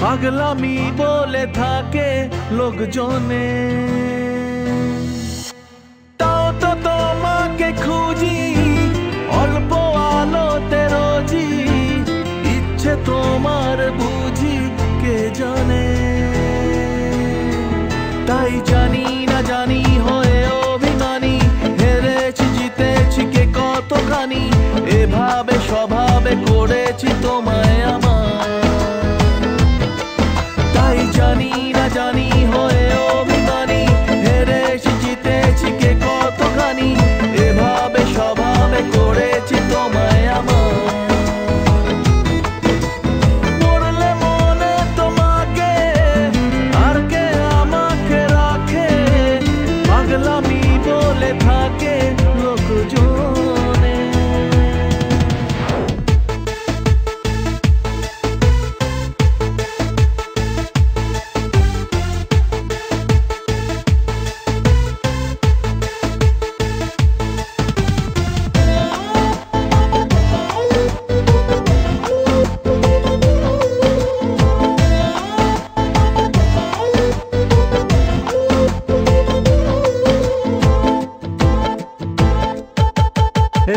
পাগলামি বলে থাকে লোকজনে, তাও তো তোমাকে খুঁজি অল্প আলোতে রোজি, ইচ্ছে তোমার বুঝি কে জানে। তাই জানি না জানি হয়ে অভিমানী, হেরেছি জিতেছি কে কতখানি, এভাবে স্বভাবে করেছি তোমায় আমার। জানি না জানি হয়ে অভিমানী, হেরেছি জিতেছি কে কতখানি, এভাবে স্বভাবে করেছি তোমায় আমার। পড়লে মনে তোমাকে আর কে আমাকে রাখে, পাগলামি বলে থাকে লোকজনে।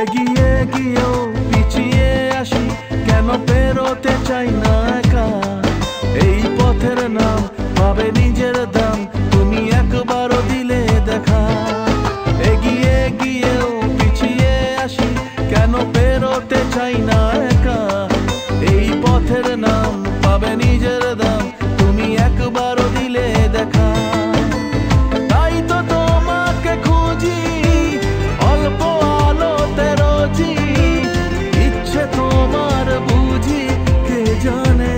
এগিয়ে গিয়েও পিছিয়ে আসি, কেন পেরোতে চাই না একা, এই পথের নাম পাবে নিজের দাম, তুমি একবারও দিলে দেখা। এগিয়ে গিয়েও পিছিয়ে আসি, কেন পেরোতে চাই না একা, এই পথের নাম পাবে নিজের দাম, তুমি একবারও দিলে দেখা। তাই তো তোমাকে খুঁজি অল্প আলোতে রোজি, ইচ্ছে তোমার বুঝি কে জানে।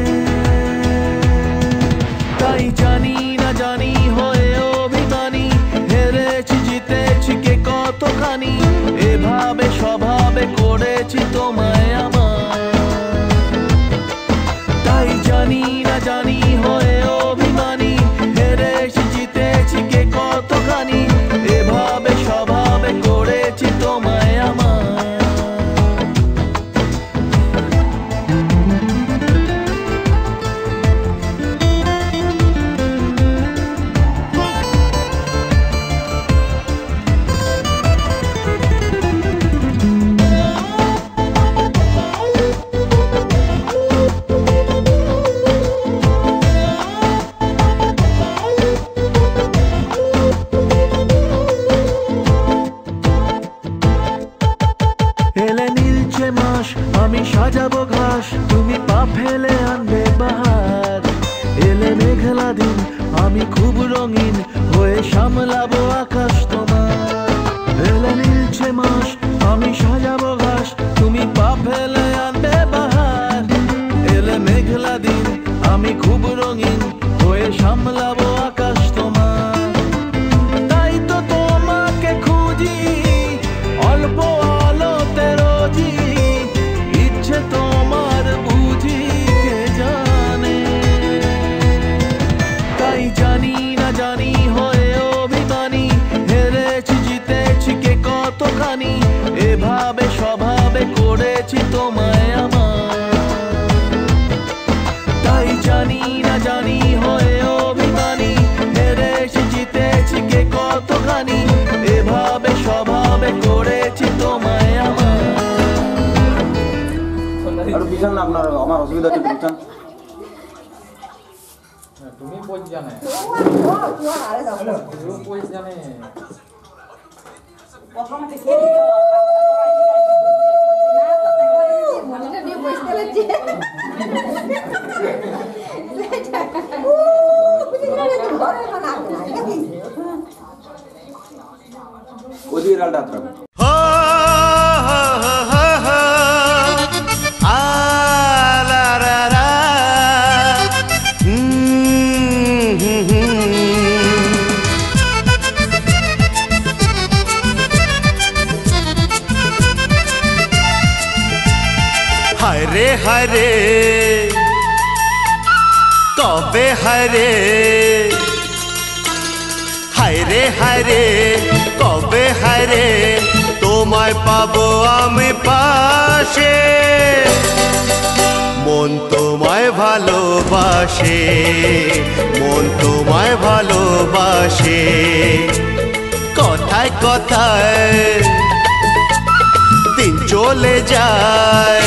তাই জানি না জানি হয়ে অভিমানী, হেরেছি জিতেছি কে কতখানি, এভাবে স্বভাবে করেছি তোমায় আমার। তাই জানি না জানি হয়ে অভিমানী, হেরেছি জিতেছি কে কতখানি, এভাবে স্বভাবে করেছি তোমায় আমার। আমি সাজাবো ঘাস, তুমি পা ফেলে আনবে বাহার। এলে মেঘলা দিন, আমি খুব রঙিন হয়ে সামলাবো আকাশ তোমার। এলে নীলছে মাস, আমি সাজাবো ঘাস, তুমি পা ফেলে আনবে বাহার। এলে মেঘলা দিন, আমি খুব রঙিন হয়ে সামলাবো আকাশ তোমার। তাই তো তোমাকে খুঁজি অল্প আলোতে রোজি, তোমার বুঝি কে জানে। তাই জানি না জানি হয়ে অভিমানী, হেরেছি জিতেছি কে কতখানি, এভাবে স্বভাবে করেছি তোমায় আমার। তাই জানি না জানি হয়ে অভিমানী, হেরেছি জিতেছি কে কতখানি, এভাবে স্বভাবে করেছি তোমায় আমার। আর বিশাল না আপনার আমার অসুবিধা হচ্ছে বুঝছেন। তুমি পয়স জানে পয়স জানে প্রথমে খেয়ে দিও মনে নিয়ে বসতে লাগছে ওদিকে রালটা আত্রা হায় রে কবে হায় রে কবে হায় রে তোমায় পাবো আমি পাশে মন তোমায় ভালোবাসে মন তোমায় ভালোবাসে কথায় কথায় দিন চলে যায়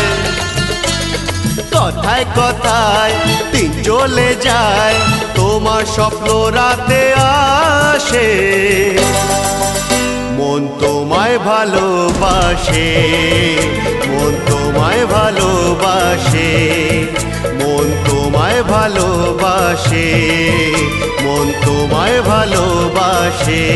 কথায় কথায় দিন চলে যায় তোমার স্বপ্ন রাতে আসে মন তোমায় ভালোবাসে মন তোমায় ভালোবাসে মন তোমায় ভালোবাসে মন তোমায় ভালোবাসে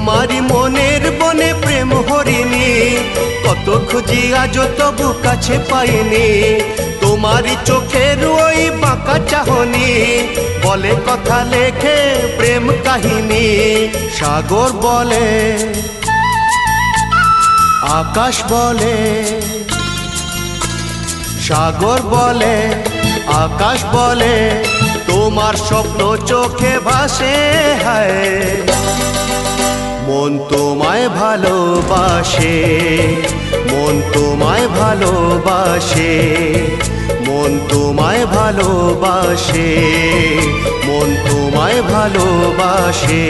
তোমারি মনের বনে প্রেম হরিণী কত খুঁজি আজ তবু কাছে পাইনি তোমারি চোখের ওই বাঁকা চাহনি বলে কথা লেখে প্রেম কাহিনী সাগর বলে আকাশ বলে সাগর বলে আকাশ বলে তোমার স্বপ্ন চোখে ভাসে হায় মন তোমায় ভালোবাসে মন তোমায় ভালোবাসে মন তোমায় ভালোবাসে মন তোমায় ভালোবাসে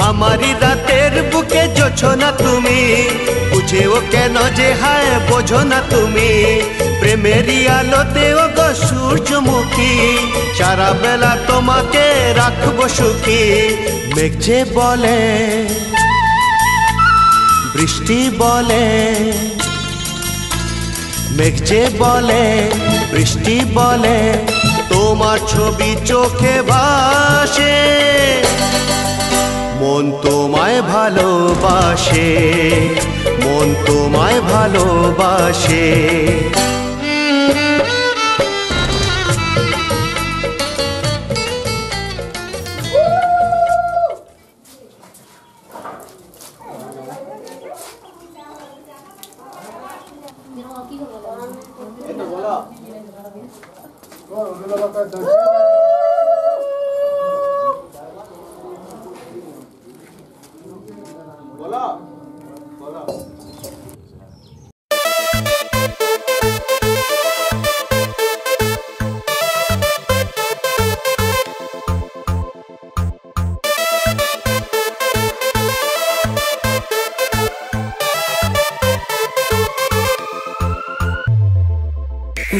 আমারি রাতের বুকে জোছো না তুমি বুঝেও কেন যে হায় বোঝো না তুমি প্রেমেরই আলোতে ও গো সূর্যমুখী সারা বেলা তোমাকে রাখবো সুখী মেঘ যে বলে বৃষ্টি বলে মেঘ যে বলে বৃষ্টি বলে তোমার ছবি চোখে ভাসে মন তোমায় ভালোবাসে মন তোমায় ভালোবাসে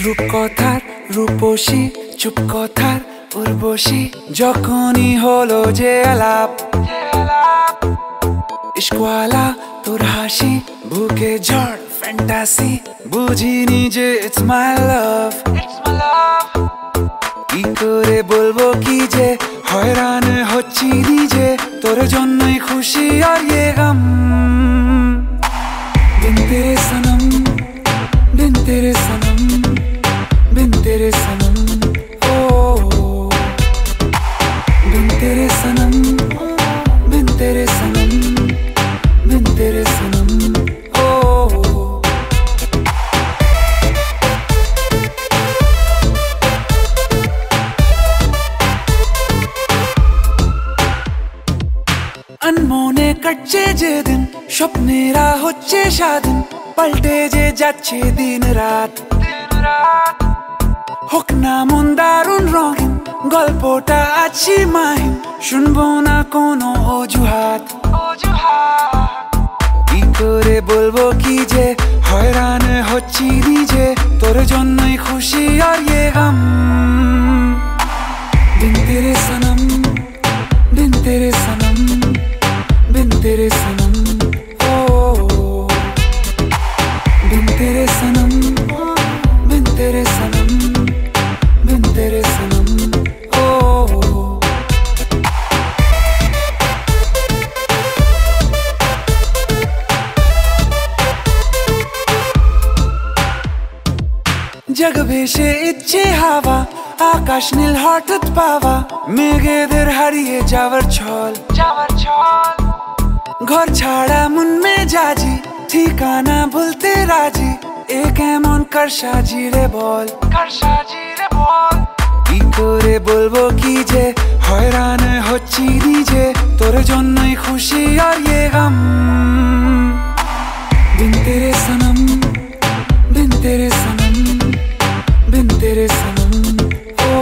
রূপকথার রূপসী চুপ কথার উর্বশী যখনই হলো যে আলাপ ইশকওয়ালা তোর হাসি বুকে ঝড় ফ্যান্টাসি বুঝিনি যে ইটস মাই লাভ কি করে বলবো কি যে হয়রান হচ্ছি নিজে তোর জন্যই খুশি আর ইয়ে গম बिन तेरे सनम बिन तेरे सनम बिन तेरे सनम ओ बिन तेरे सनम बिन तेरे सनम बिन तेरे सनम ओ अनमोने कटছে যে দিন স্বপ্নেরা হচ্ছে স্বাধীন পাল্টে যে যাচ্ছে দিন রাত হোক না মন দারুণ রঙিন গল্পটা আছি মাহিন শুনবো না কোনো অজুহাত কি করে বলবো কি যে হয়রান হচ্ছি নিজে তোর জন্যই খুশি আর ये गम बिन तेरे सनम बिन तेरे सनम बिन तेरे सनम ओ बिन तेरे सनम बिन तेरे सनम बिन तेरे सनम ओ जग भेषे इच्छे हावा आकाश নীল হঠাৎ পাওয়া মেঘেদের হারিয়ে যাওয়ার ছল ঘর ছাড়া মন মেজাজি ঠিকানা ভুলতে রাজি এ কেমন কারসাজি রে বল কি করে বলবো কি যে হয়রান হচ্ছি নিজে তোর জন্যই খুশি আর ये गम बिन तेरे सनम बिन तेरे सनम बिन तेरे सनम ओ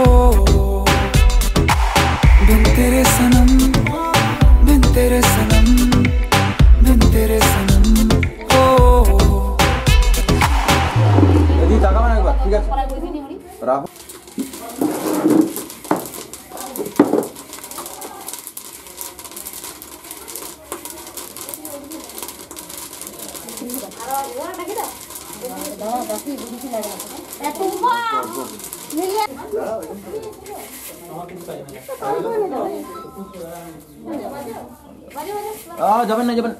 बिन तेरे सनम बिन तेरे सनम बिन तेरे सनम ओ এদিকে তাকাবেন একবার, ঠিক আছে রাখো। যাবেন না যাবেন।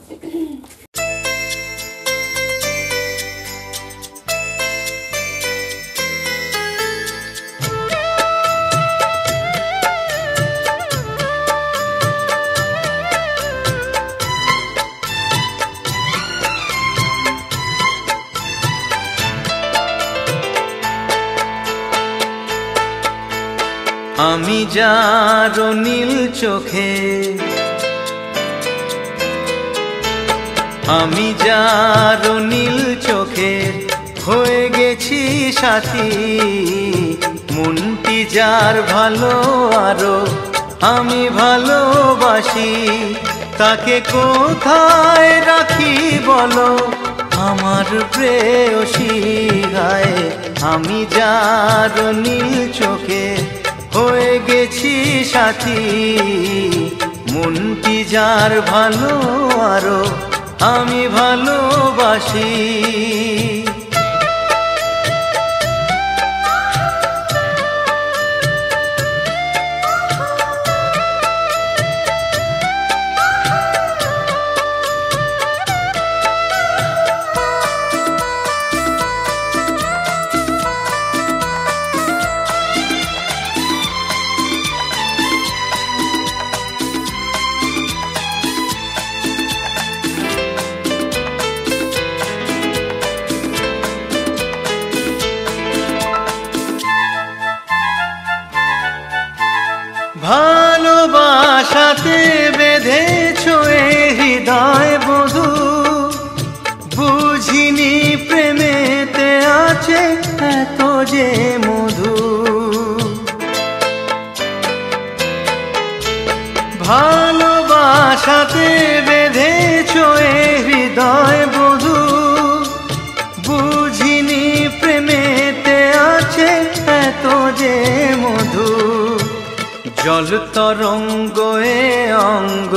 আমি যার নীল চোখে আমি যার নীল চোখে হয়ে গেছি সাথী মনটি যার ভালো আরো আমি ভালোবাসি তাকে কোথায় রাখি বলো আমার প্রেয়সী গায়ে আমি যার নীল চোখে হয়ে গেছি সাথী মনটি যার ভালো আরো আমি ভালোবাসি ভালোবাসাতে বেঁধেছো এ হৃদয় বধূ বুঝিনি প্রেমেতে আছে এত যে মধু ভালোবাসাতে বেঁধেছো এ হৃদয় বধূ বুঝিনি প্রেমেতে আছে এত যে মধু জল তরঙ্গ এ অঙ্গ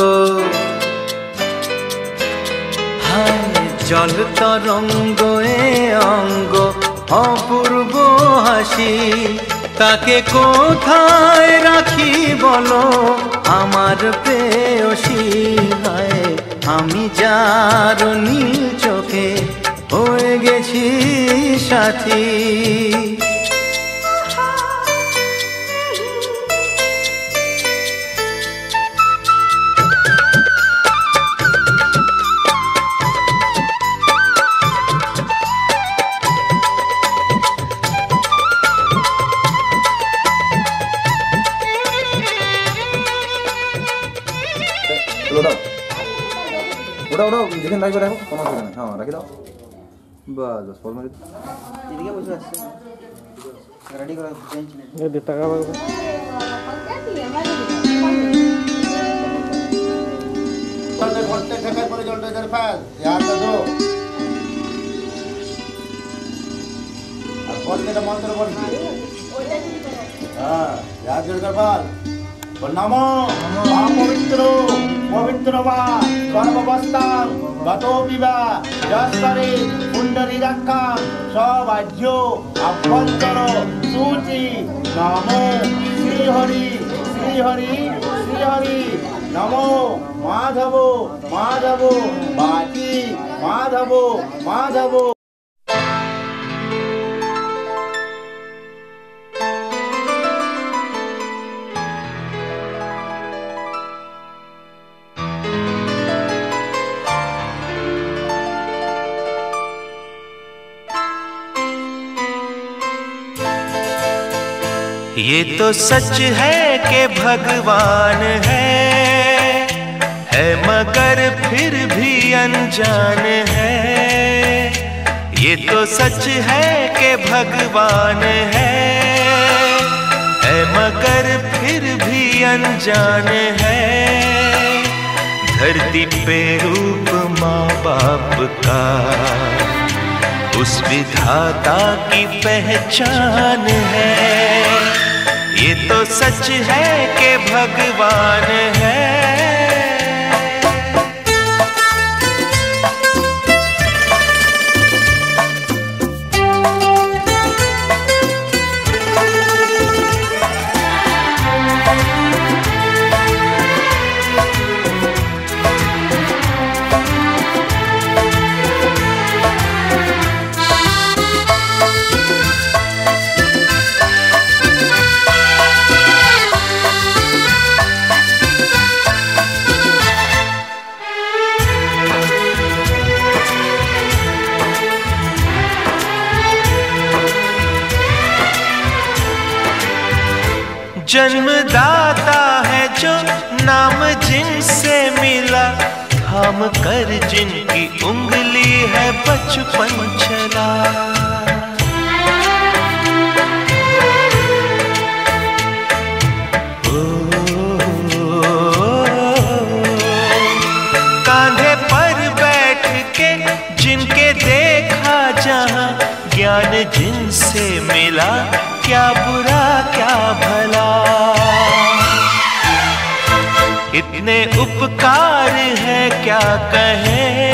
হায় জল তরঙ্গ এ অঙ্গ অপূর্ব হাসি তাকে কোথায় রাখি বলো আমার প্রেয়সী হায় আমি যার নীল চোখে হয়ে গেছি সাথী ওটাও যেখানে রাখবে রাখো, কোনো অসুবিধা নেই। হ্যাঁ রাখি দাও, বাস 10 মিনিট এদিকে বসে আসছে রেডি করে চেঞ্জ নেই টাকা পাবো। बोल के मंत्र बोल हाँ याद जोड़कर बोल नमो पवित्रो पवित्र वा सर्ववस्थां गतो विवा जस्करे कुंडली रक्का सवाज्यो अभ्यंतर सूचि नमो श्री हरि नमो माधवो माधवो बाजी माधवो माधवो। ये तो सच है कि भगवान है मगर फिर भी अनजान है। ये तो सच है कि भगवान है मगर फिर भी अनजान है। धरती पे रूप माँ बाप का उस विधाता की पहचान है। ये तो सच है कि भगवान है। जन्मदाता है जो नाम जिनसे मिला, थाम कर जिनकी उंगली है बचपन चला। कांधे पर बैठ के जिनके देखा जहां, ज्ञान जिनसे मिला, क्या बुरा क्या भला। इतने उपकार है क्या कहें,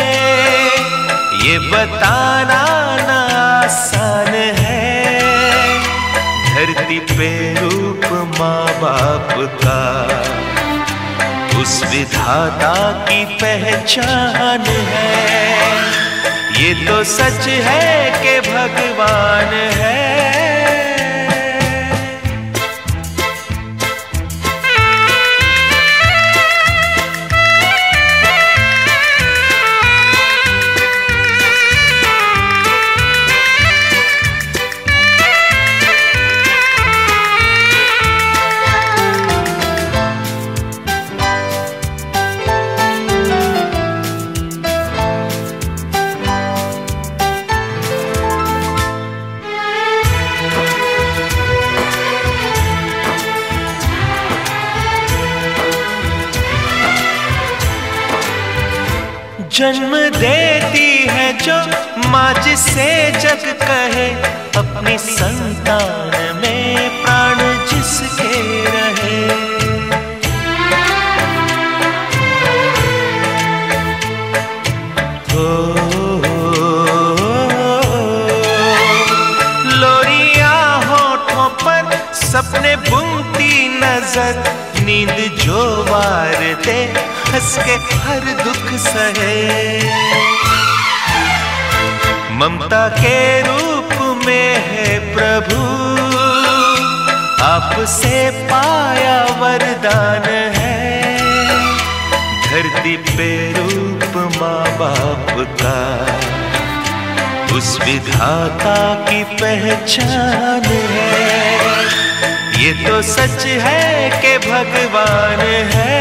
ये बताना ना आसान है। धरती पे रूप माँ बाप का उस विधाता की पहचान है। ये तो सच है कि भगवान है। जन्म देती है जो माँ जिसे जग कहे, अपनी संतान में प्राण जिसके रहे। लोरिया होठों पर सपने बुनती नजर, नींद जो वार दे हंस के हर दुख सहे। ममता के रूप में है प्रभु, आपसे पाया वरदान है। धरती पे रूप माँ बाप का उस विधाता की पहचान है। ये तो सच है कि भगवान है।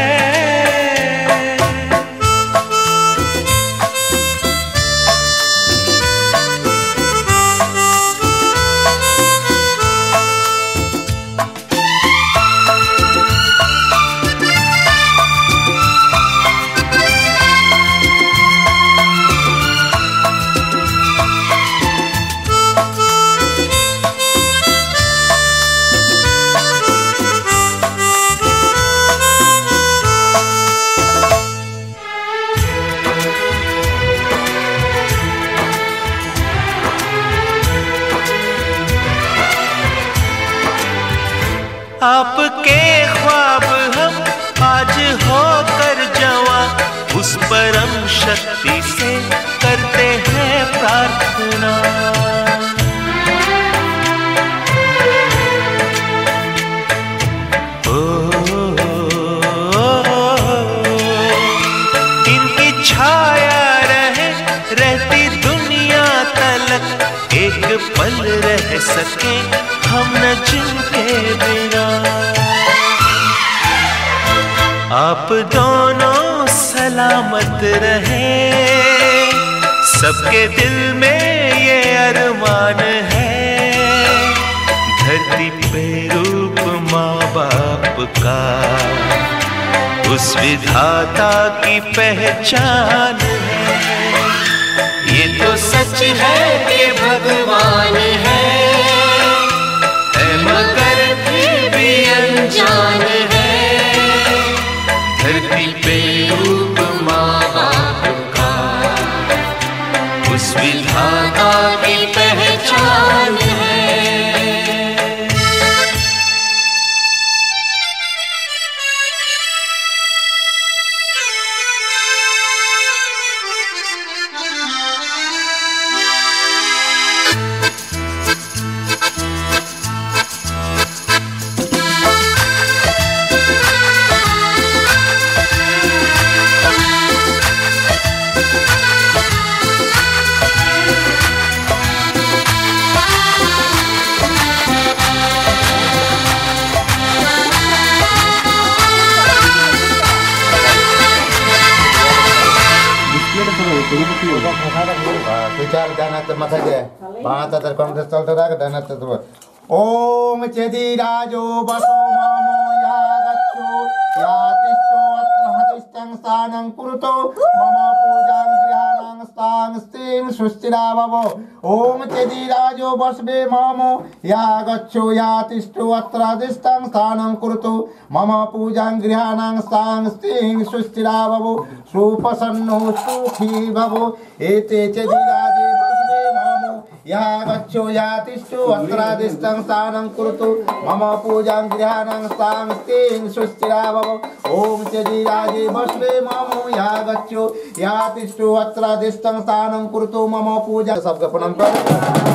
आपके ख्वाब हम आज होकर जवां, उस परम शक्ति से करते हैं प्रार्थना। इनकी छाया रहे रहती दुनिया तलक, एक पल रह सके हम न जिनके बिना। आप दोनों सलामत रहे, सबके दिल में ये अरमान है, धरती पे रूप माँ बाप का उस विधाता की पहचान है। ये तो सच है कि भगवान है मगर फिर भी अनजान है, धरती पे रूप माँ बाप का उस विधाता की पहचान है। ओम चेदिराजो बसो मामो यागच्छो यातिष्ठो अत्र हतिष्ठं स्थानं कुरुतो मम पूजां गृहाणां स्थां स्थिं सुस्थिराववो। ओम चेदिराजो बसवे मामो यागच्छो यातिष्ठो अत्र हतिष्ठं स्थानं कुरुतो मम पूजां गृहाणां स्थां स्थिं सुस्थिराववो। सुप्रसन्नो सुखी भवो। एते चेदिराजे यागच्छो यातिष्ठो अत्रादिष्टं स्थानं कुरुतु मम पूजां गृहाणां स्थां स्थिं सुस्थिराववो। ओम चेदिराजे बसवे मामो यागच्छो यातिष्ठो अत्रादिष्टं स्थानं कुरुतु मम पूजा। सबका प्रणाम करो।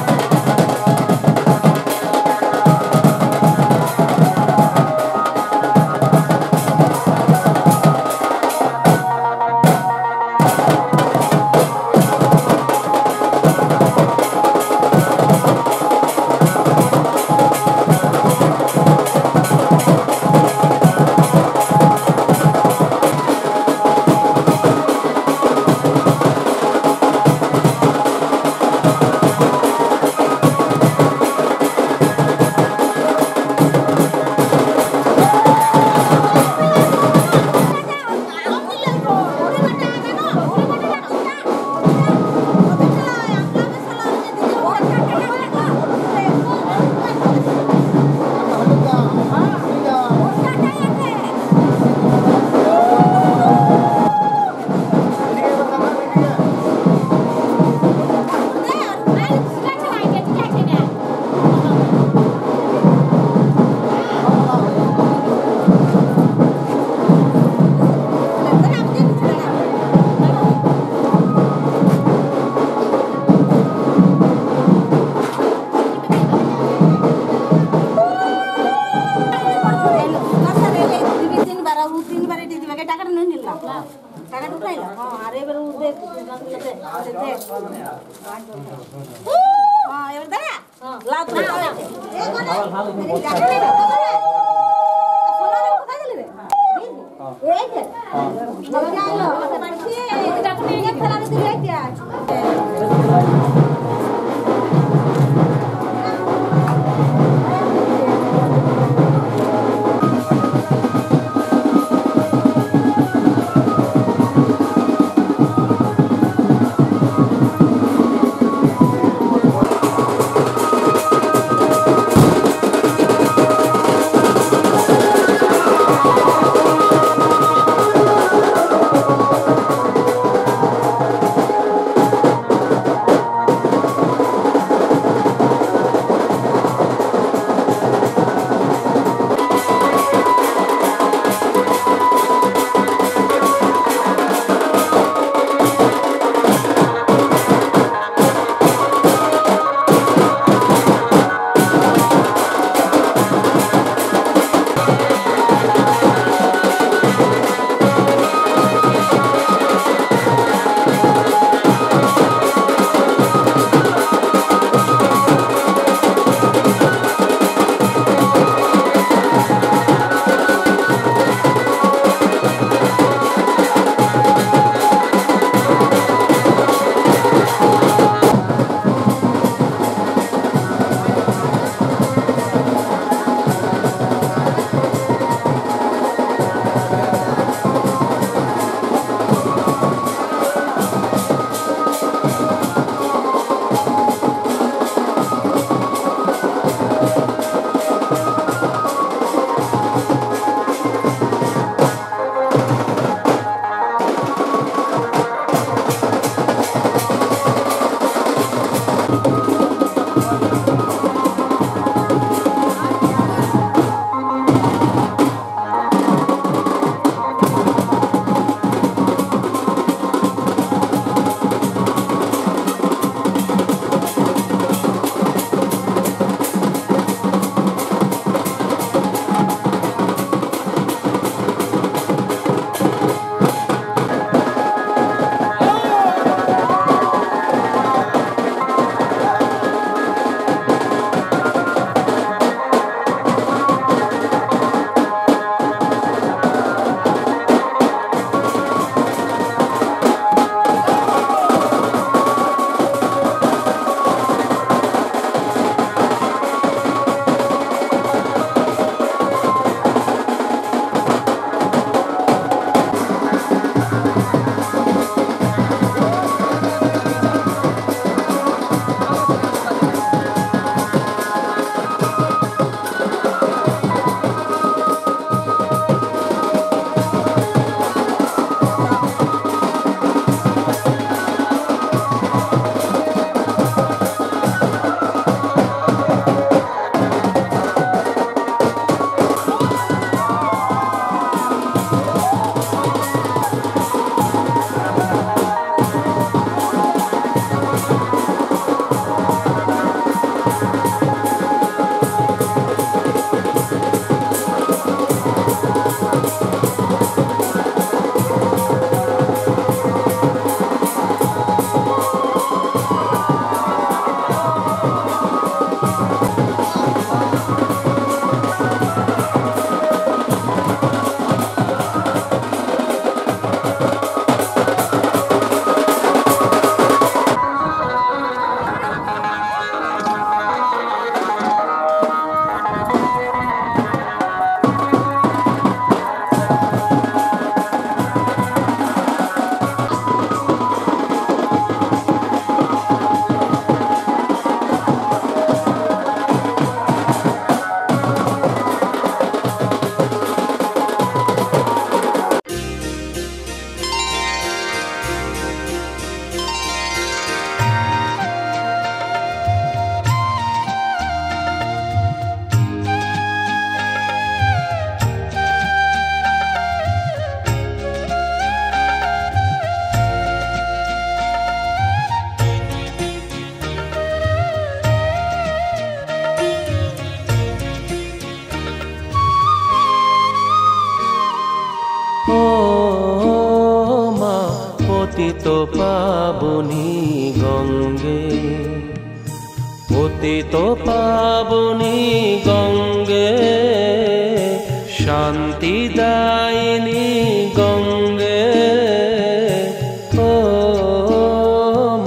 পাবনী গঙ্গে, পতিত পাবনী গঙ্গে, শান্তিদায়িনী গঙ্গে, ও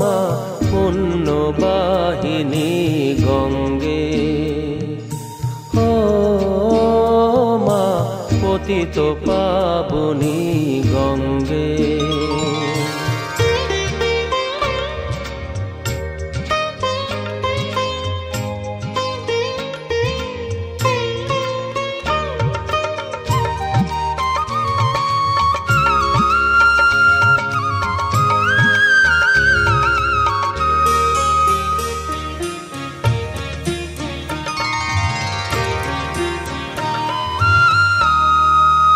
মা পুণ্যবাহিনী গঙ্গে, ও মা পতিত পাবনী গঙ্গে।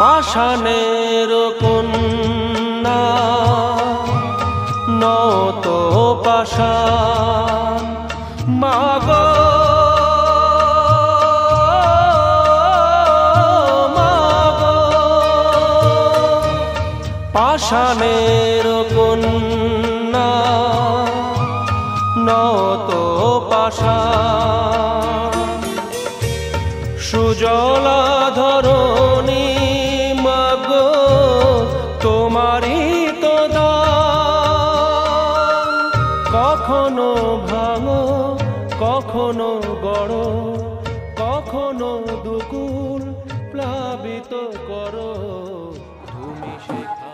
পাষাণের কন্যা নত পাষাণ, মাগো মাগো, পাষাণের কন্যা নত পাষাণ, সুজলা ধরণী তোমারই তো দান, কখনো ভাঙো কখনো গড়, কখনো দুকুল প্লাবিত করো তুমি শেখা।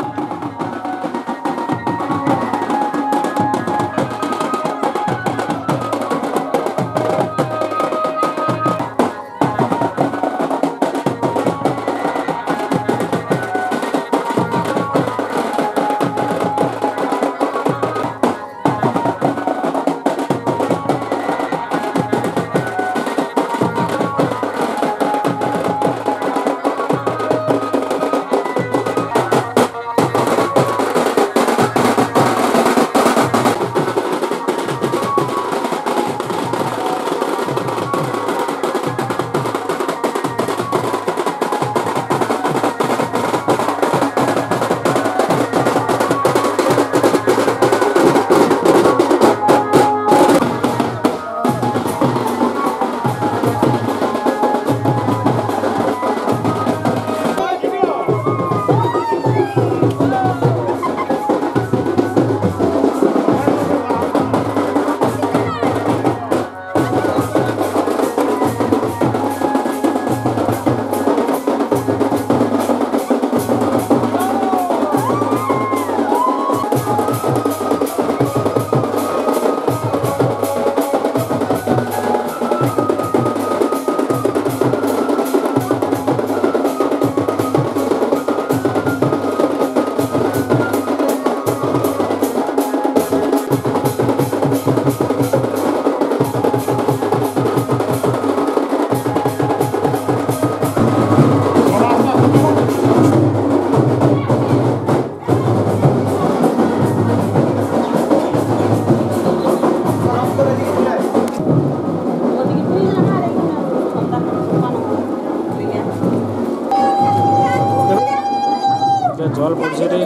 জল পড়ছে রে।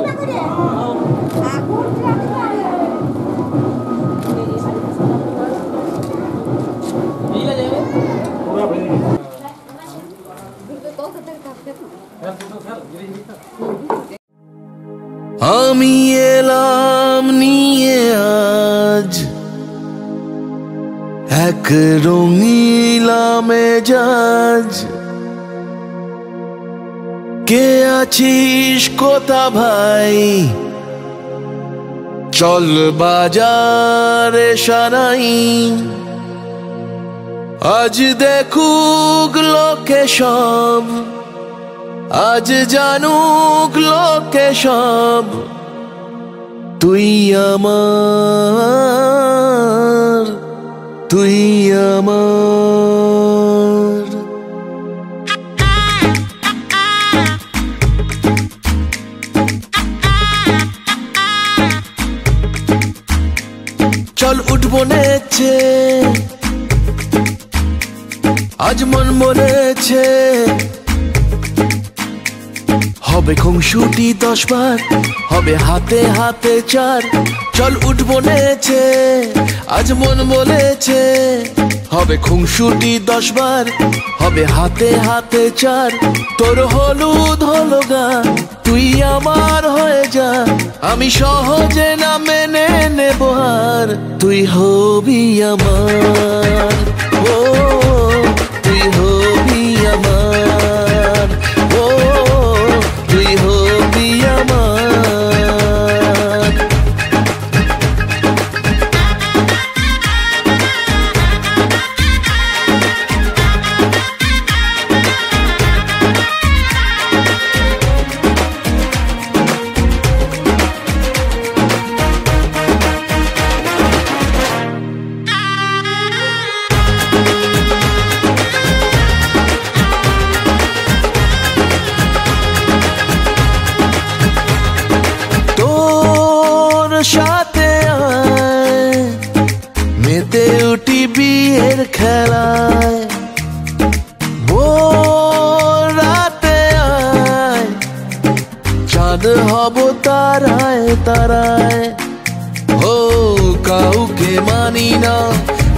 আমি এলাম নিয়ে আজ এক রঙিলা মেজাজ, কে আছিস কোথা ভাই, চল বাজারে সারাই, আজ দেখুক লোকে সব, আজ জানুক লোকে সব, তুই আমার, তুই আমার। চল উঠবো নেচে, আজ মন মরেছে, হব হবে খুনসুটি 10 বার, হবে হাতে হাতে চার। চল উঠবো নেচে, আজ মন বলেছে। হবে খুনসুটি 10 বার, হবে হাতে হাতে চার। তোর হলুদ হলো গা, তুই আমার হয়ে যা। আমি সহজে না মেনে নেব আর, তুই হবি আমার। ও তুই হবি আমার, ও তুই হবি আমার। সাথে আয়, মেতে উঠি বিয়ের খেলায়। ভোর রাতে আয়, চাঁদ হব তারায় তারায়। ও কাউকে মানি না,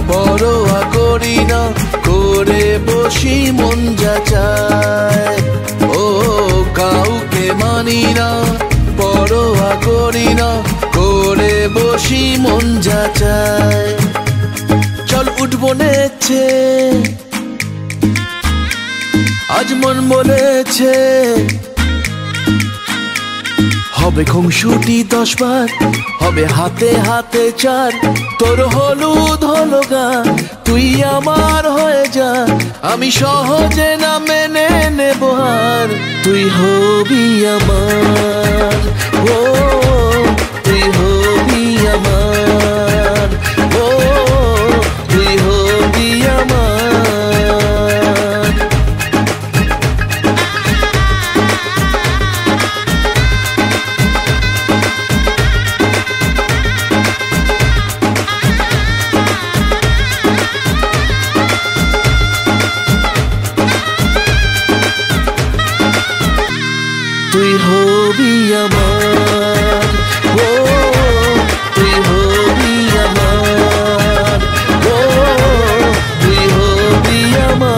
পরোয়া করি না, করে বসি মন যা চায়। ও কাউকে মানি না, পরোয়া করি না, করে বসি মন যা চায়। চল উঠবো নেচে, আজ মন বলেছে। হবে খুনসুটি 10 বার, হবে হাতে হাতে চার। তোর হলুদ হলো গা, তুই আমার হয়ে যা। আমি সহজে না মেনে নেব আর, তুই হবি আমার। ও তুই হবি আমার, ও তুই হবি আমার। তুই হবি আমার, ও তুই হবি আমার, ও তুই হবি আমার।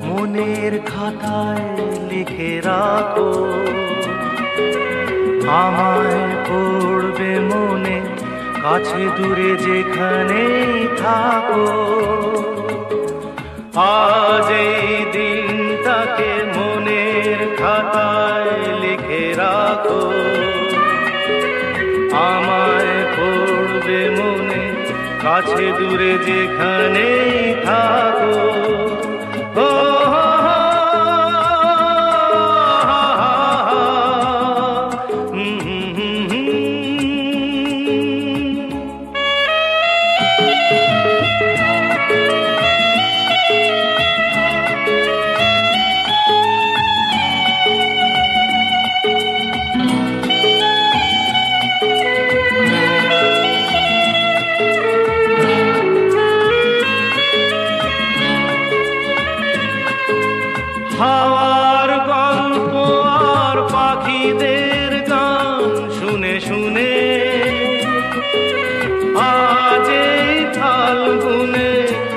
মনের খাতায় লিখে রাখো, আমায় পড়বে মনে, কাছে দূরে যেখানেই থাকো। আজ এই দিনটাকে মনের খাতায় লিখে রাখো, আমায় পড়বে মনে, কাছে দূরে যেখানেই থাকো। হাওয়ার গল্প আর পাখিদের গান শুনে শুনে আজ এই ফাল্গুনে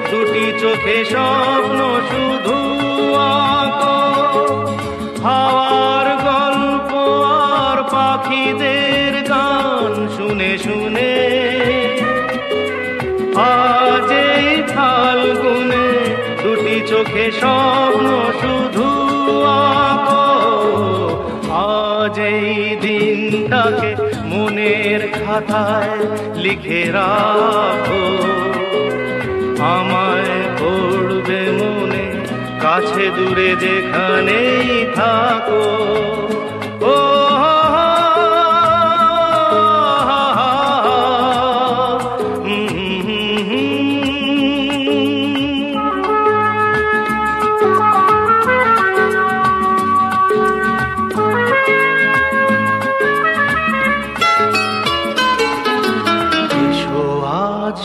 দুটি চোখে স্বপ্ন শুধু আঁকো। হাওয়ার গল্প আর পাখিদের গান শুনে শুনে চোখে স্বপ্ন শুধু আঁকো। আজ এই দিনটাকে মনের খাতায় লিখে রাখো, আমায় পড়বে মনে কাছে দূরে যেখানেই থাকো। ও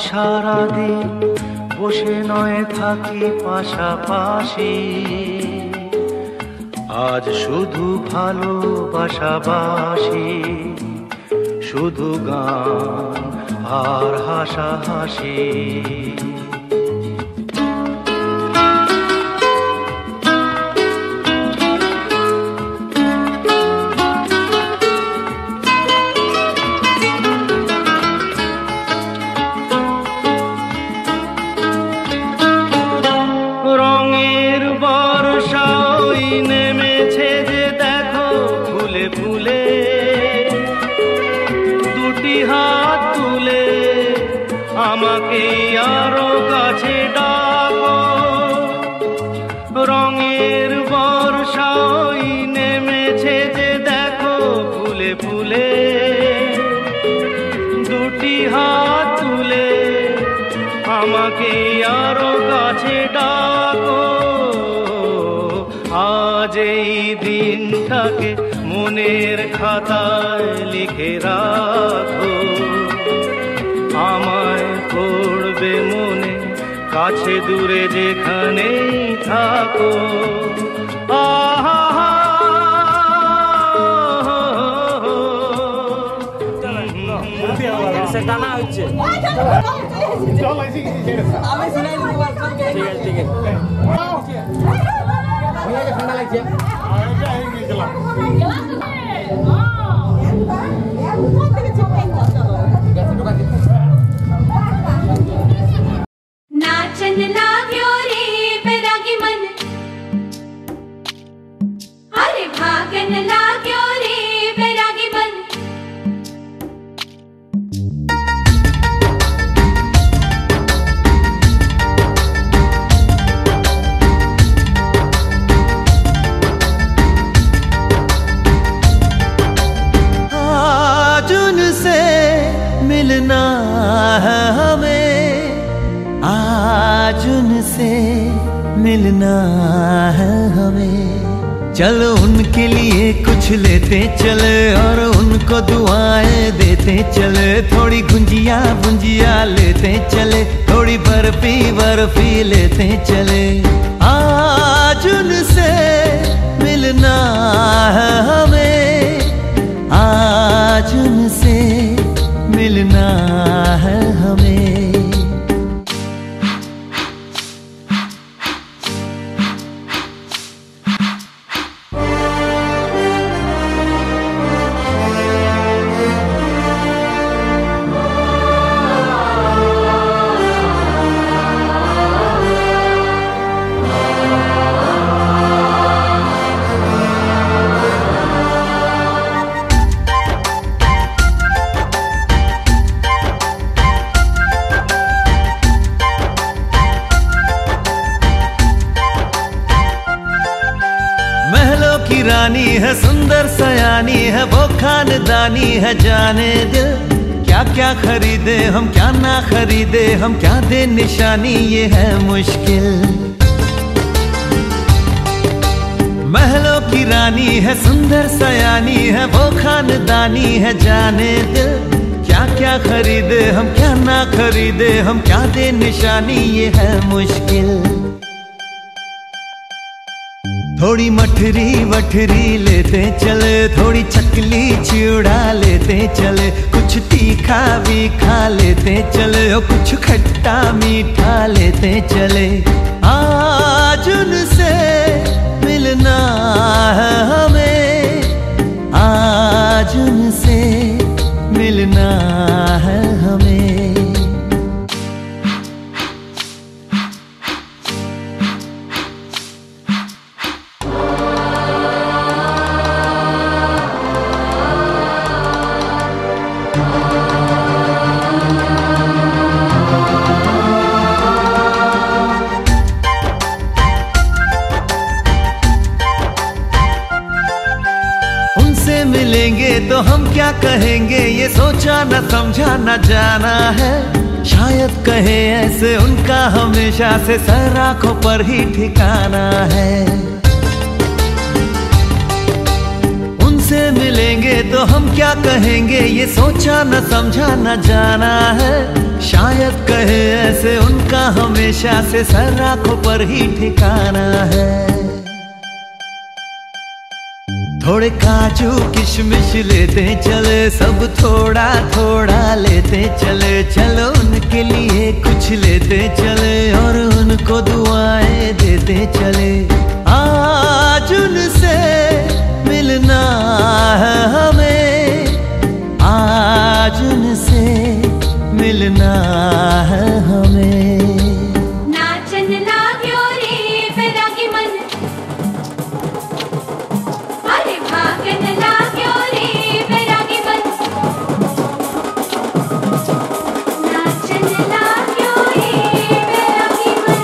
সারাদিন বসে নয় থাকি পাশাপাশি, আজ শুধু ভালোবাসাবাসি, শুধু গান আর হাসাহাসি। আমাকে আরো কাছে ডাকো, রঙের বর্ষাই নেমেছে যে দেখো ফুলে ফুলে। দুটি হাত তুলে আমাকে আরো কাছে ডাকো, আজ এই দিনটাকে মনের খাতায় লিখে রাখো, আমায় পড়বে মনে কাছে দূরে যেখানেই থাকো। আহা টানা হচ্ছে, ঠিক আছে ঠান্ডা লাগছে। नाचन लाग्यो रे बैरागी मन, अरे भागन लाग्यो रे बैरागी मन। आज उनसे मिलना है हमें, आज उनसे मिलना है हमें। चलो उनके लिए कुछ लेते चले और उनको दुआएं देते चले, थोड़ी गुंजिया गुंजिया लेते चले, थोड़ी बर्फी बर्फी लेते चले। आज उनसे मिलना है हमें, आज उनसे मिलना है हमें। रानी है सुंदर सयानी है वो खानदानी है, जाने दिल क्या क्या खरीदे हम क्या ना खरीदे हम, क्या दे निशानी ये है मुश्किल। महलों की रानी है सुंदर सयानी है वो खानदानी है, जाने दिल क्या क्या खरीदे हम क्या ना खरीदे हम, क्या दे निशानी ये है मुश्किल। थोड़ी मठरी वठरी लेते चले, थोड़ी चकली चिड़ा लेते चले, कुछ तीखा भी खा लेते चले और कुछ खट्टा मीठा लेते चले। आज उनसे मिलना है हमें, आज उनसे मिलना है हमें। मिलेंगे तो हम क्या कहेंगे, ये सोचा न समझा न जाना है। शायद कहे ऐसे उनका हमेशा से सर आंखों पर ही ठिकाना है। उनसे मिलेंगे तो हम क्या कहेंगे, ये सोचा न समझा न जाना है। शायद कहे ऐसे उनका हमेशा से सर आंखों पर ही ठिकाना है। थोड़े काजू किशमिश लेते चले, सब थोड़ा थोड़ा लेते चले। चलो उनके लिए कुछ लेते चले और उनको दुआएं देते चले। आज उनसे मिलना है हमें, आज उनसे मिलना है हमें। नाचन लाग्यो रे बैरागी मन, अरे भागन लाग्यो रे बैरागी मन। नाचन लाग्यो रे बैरागी मन।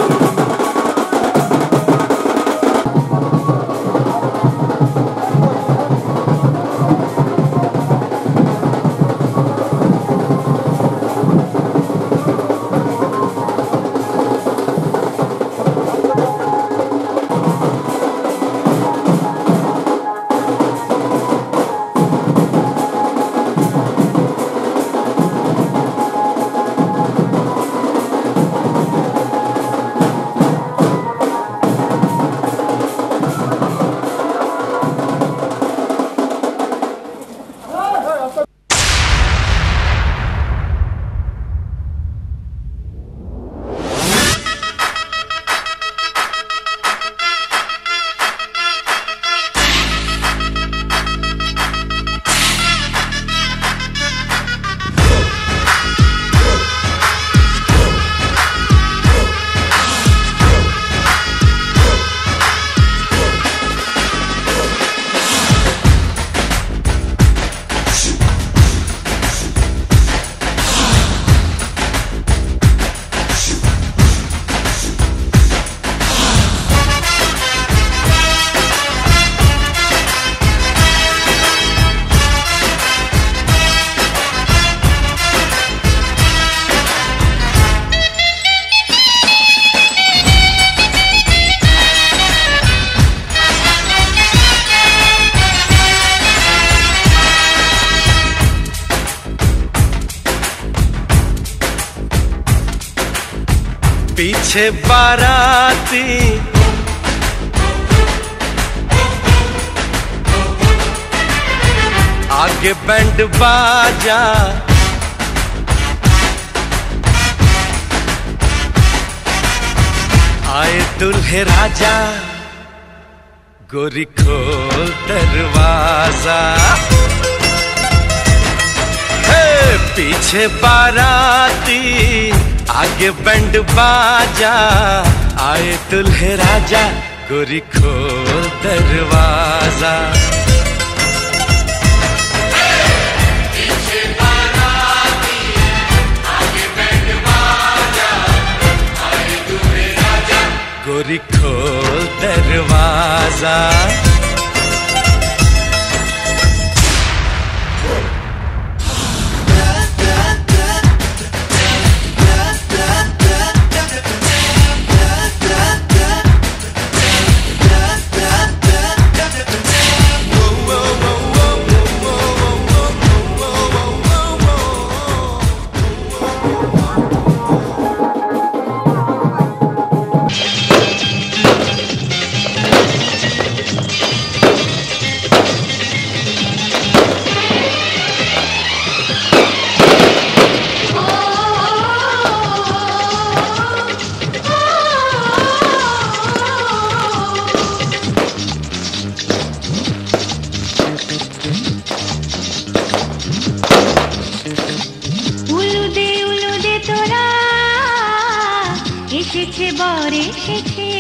पीछे बाराती आगे बैंड बाजा, आए दुल्हे राजा, गोरी खोल दरवाजा। हे पीछे बाराती आगे बैंड बाजा, आए दुल्हे राजा, गोरी खोल दरवाजा। पीछे बाराती आगे बैंड बाजा, आए दुल्हे राजा, गोरी खोल दरवाजा। এসেছে বর এসেছে,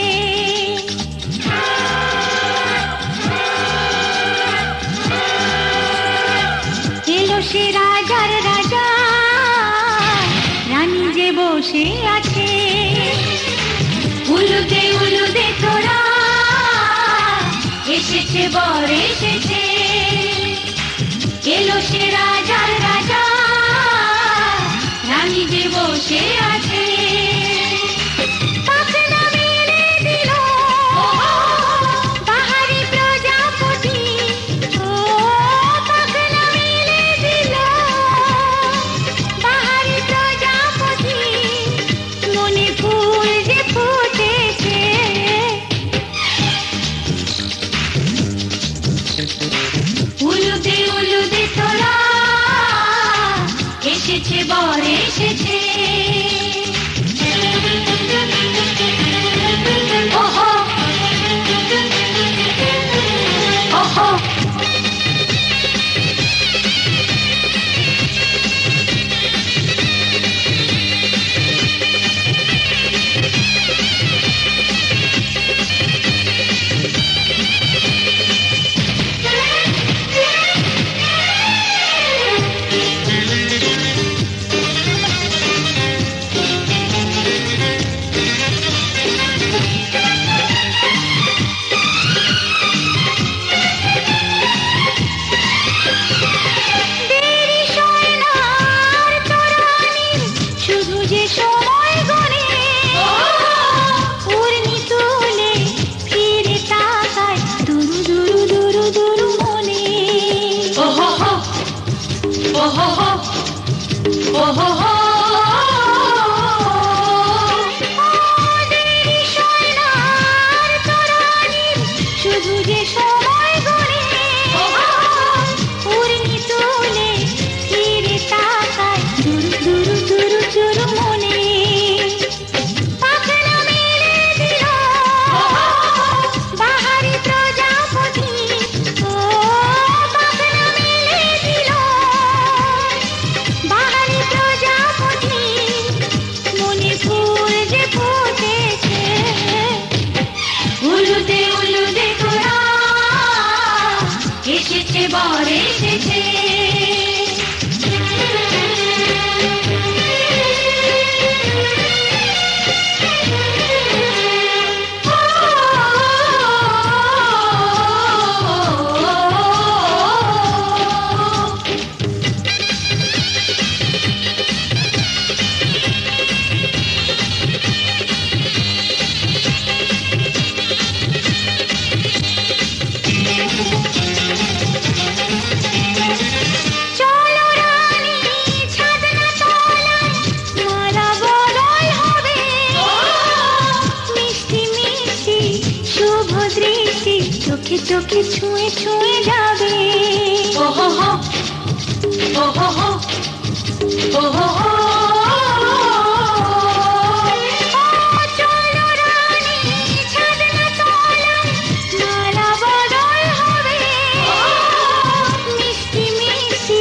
এলো সে রাজার রাজা, রানী যে বসে আছে। উলুদে উলুদে তোরা, এসেছে বর এসেছে। বসে আছে পাখনা মেলে দিল বাহারি প্রজাপতি ও পাখনা মেলে দিল বাহারি প্রজাপতি মনে ফুল যে ফুটেছে উলুদে উলুদে তোরা এসেছে বর এসেছে ওহো ওহো চোখে ছুঁয়ে ছুঁয়ে যাবে ওহো হো ওহো হো ওহো হো চলো রানী ছাদনা তলায় মালা বদল হবে মিষ্টি মিষ্টি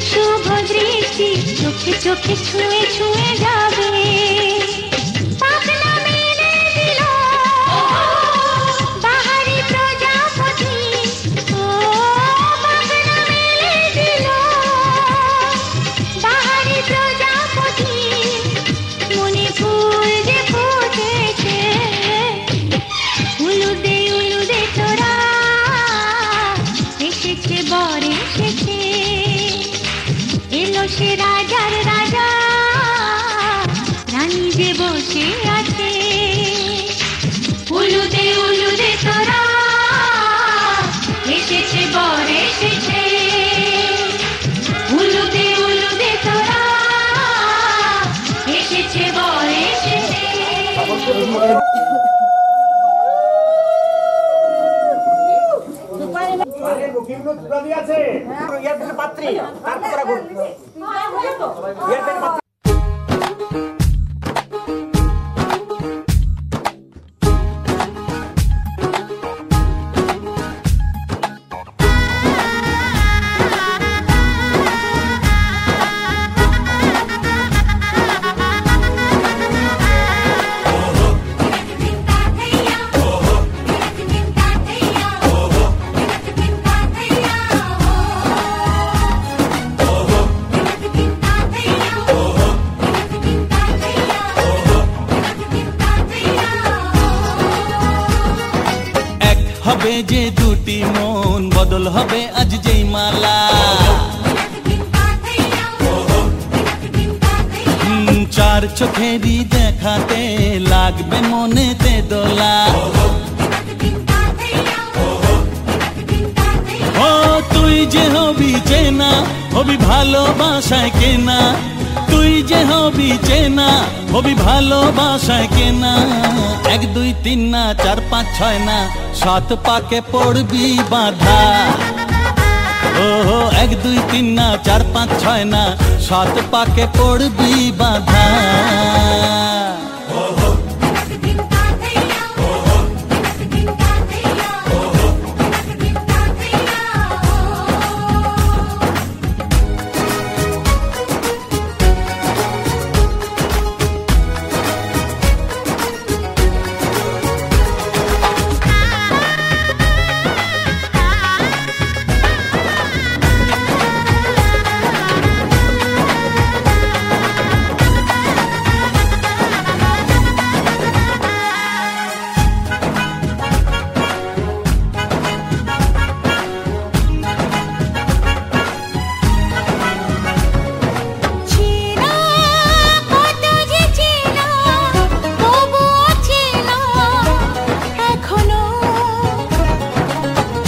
শুভ দৃষ্টি চোখে চোখে ছুঁয়ে ছুঁয়ে যাবে রাজার রাজা রানী যে বসে আছে উলুদে উলুদে তোরা এসেছে বর এসেছে উলুদে উলুদে তোরা এসেছে বর এসেছে পাত্রী হবে যে দুটি মন বদল হবে আজ যেই মালা চার তার চোখেরই দেখাতে লাগবে মনেতে দোলা। ও তুই যে হবি চেনা, হবি ভালোবাসায় কেনা, তুই যে হবি চেনা, হবি ভালোবাসায় কেনা। 1 2 3 না 4 5 6 না 7 পাকে পড়বি বাঁধা। ও 1 2 3 না 4 5 6 না 7 পাকে পড়বি বাঁধা।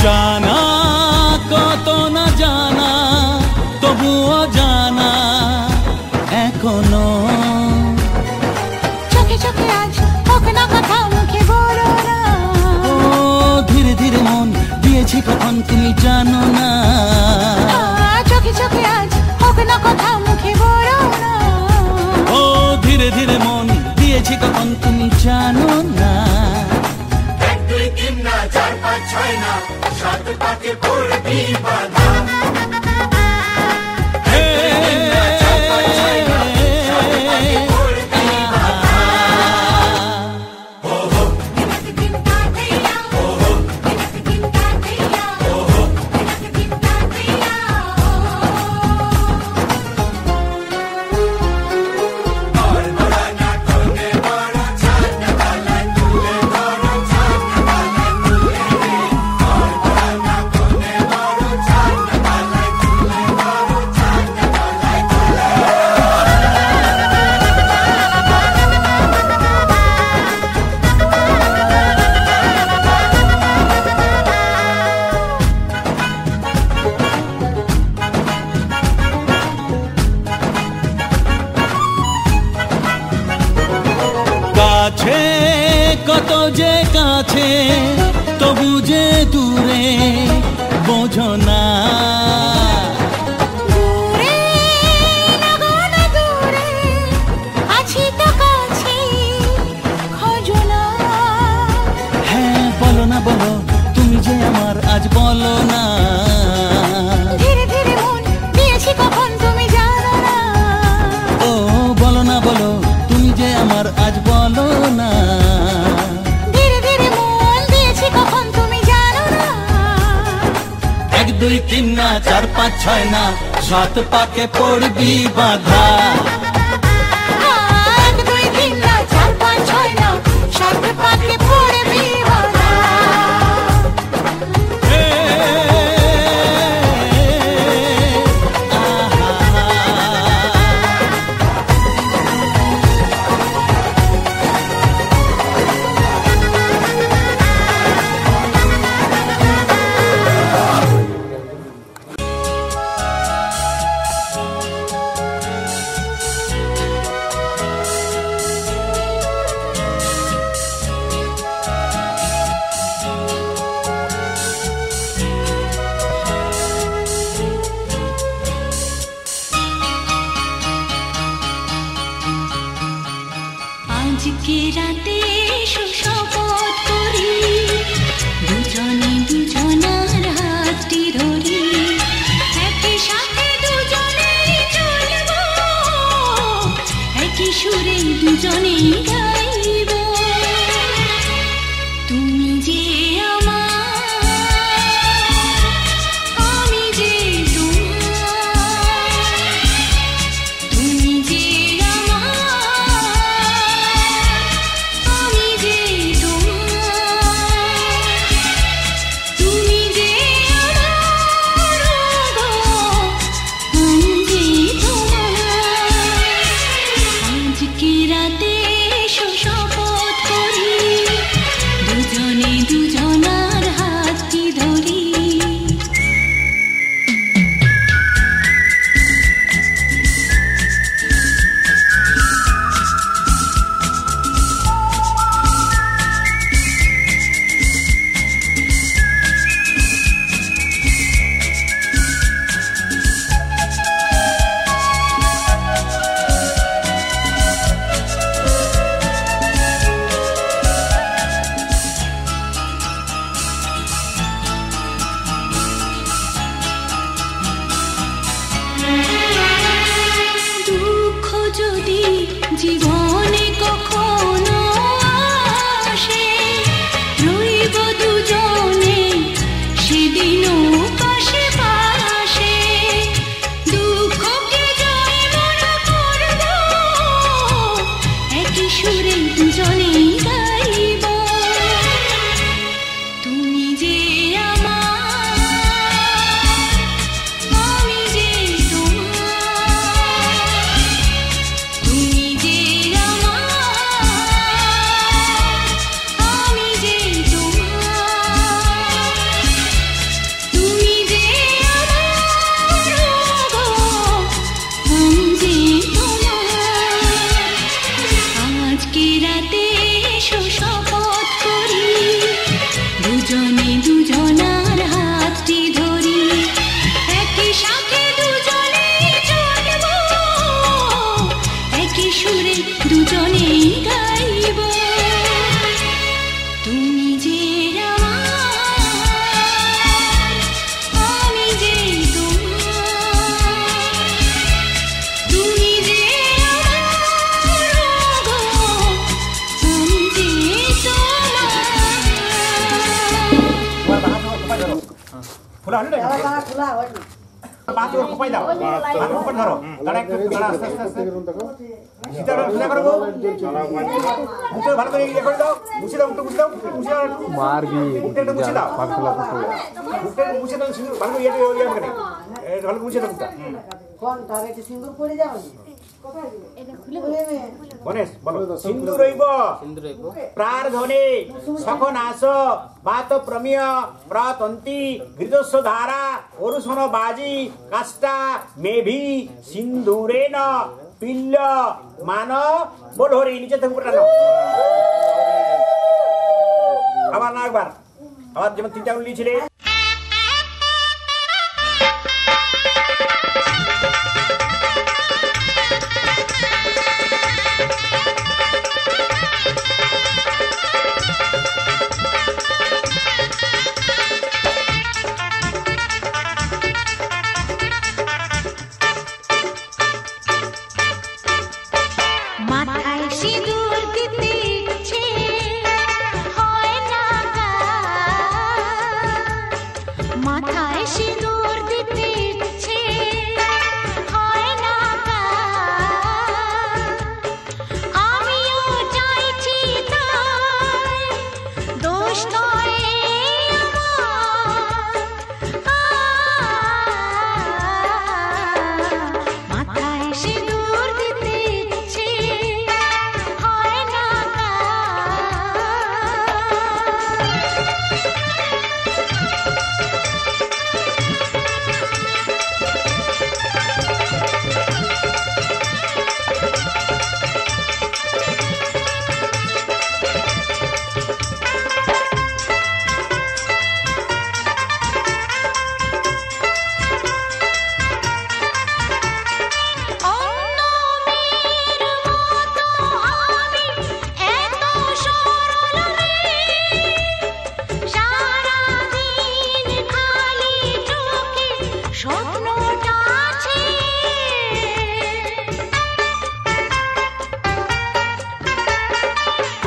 জানা কত না জানা তবুও জানা এখনো। চোখে চোখে আজ হোক না কথা মুখে বলো না। ও ধীরে ধীরে মন দিয়েছি কখন তুমি জানো না। চোখে চোখে আজ হোক না কথা মুখে বলো না। ও ধীরে ধীরে মন দিয়েছি কখন তুমি জানো না। 1 2 3 না 4 5 6 না 7 পাকে পড়বি বাঁধা। কাছে কত যে কাছে তবু যে দূরে বোঝো না। দূরে লাগো না দূরে আছি তো কাছে খোঁজো না। হ্যাঁ বলো না বলো তুমি যে আমার আজ বলো না। ধীরে ধীরে মন দিয়েছি কখন তুমি জানো না। ও বলো না বলো তুমি যে আমার আজ বলো না। ধীরে ধীরে মন দিয়েছি কখন তুমি জানো না। 1 2 3 না 4 5 6 না 7 পাকে পড়বি বাঁধা। 1 2 3 না 4 5 6 না 7 পাকে পড়বি বাঁধা। আজকে রাতে সুশপথ করি দুজনে দুজনার হাতটি ধরি একই সাথে দুজনেই চলবো একই সুরে দুজনেই গাইব। তুমি যে আমার আমি যে তোমার। তুমি যে আজকে জীবনে কখনো আসে রইব দুজনে সেদিনও পাশে পাশে দুঃখকে জয় মনে করব একই সুরে দুজনেই গাইব তুমি যে আমার আমি যে তোমার তুমি যে আমার আমি যে তোমার তুমি যে আমার গো আমি যে তোমার আজকে রাতে এসো শপথ করি দুজনে দুজনার হাতটি ধরি একই সাথে দুজনে চলব একই সুরে দুজনেই গাইব তুমি যে আমার আমি যে তোমার তুমি যে আমার গো আমি যে খোলা হলো খোলা হয়নি বাত ওর কোপাই দাও বাত উপর ধরো দাঁড়া একটু দাঁড়া আস্তে আস্তে সিধা সোজা করবো মুখে ভালো করে ইয়ে করে দাও মুছে দাও মুছে দাও মুছে দাও মারবি মুখটা একটু মুছে দাও মুখটা একটু মুছে দাও সিঁদুর ভালো করে ইয়ে করে ভালো করে মুছে দাও মুখটা কোন তারে কি সিন্দুর পড়ে যাও গণেশ বলো সিন্ধু রইব প্রার্ধনে সখন আস বাত প্রমেয় প্রতন্তি ঘৃতস্ব ধারা অরুষণ বাজি কাষ্টা মেভি সিন্ধুরেন পিল্ল মান বলহরি নিচে থেকে উপরে টানো আবার না একবার আবার যেমন তিনটা উল্লি ছিলে মাথায় সিঁদুর দিতে ইচ্ছে হয় না মাথায় সিঁদুর দিতে ইচ্ছে হয় না আমিও চাইছি তাই দোষ নয় আমার মাথায় সিঁদুর দিতে ইচ্ছে হয় না অন্য মেয়ের মতো আমি এত সরল সারাদিন খালি চোখে স্বপ্নটা আছে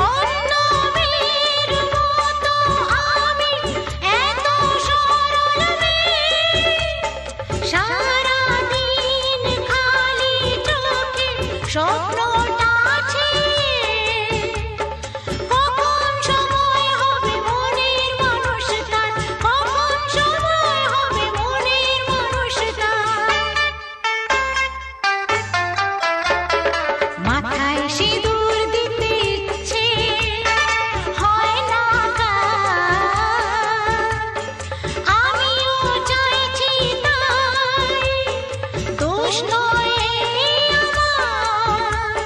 অন্য মেয়ের মতো আমি এত সরল সারাদিন খালি চোখে স্বপ্নটা আছে কখন সময় হবে মনের মানুষ তার কখন সময় হবে মনের মানুষ তার মাথায় সিঁদুর দিতে ইচ্ছে হয় না আমিও চাইছি তাই দোষ নয় আমার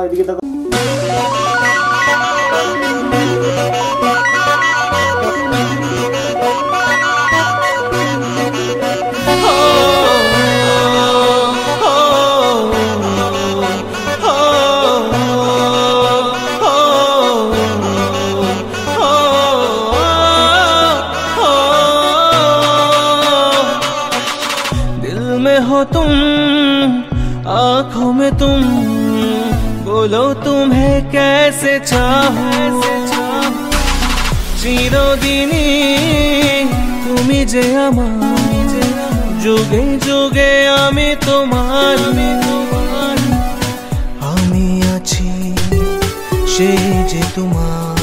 এদিকে দেখো। हो तुम आँखों में तुम बोलो तुम्हें कैसे चाहूं চিরদিনই তুমি যে আমার যুগে যুগে আমি তোমার আমি আছি সে যে তোমার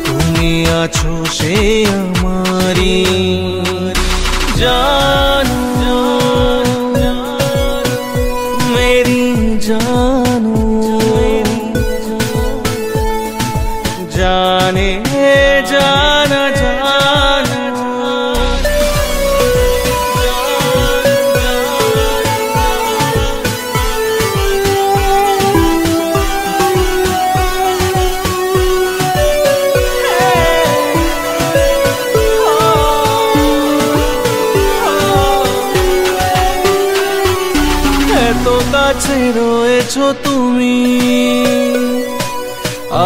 তুমি আছো সে আমারি জানো जानू जाने जाना जाना तो কাছে রয়েছো তুমি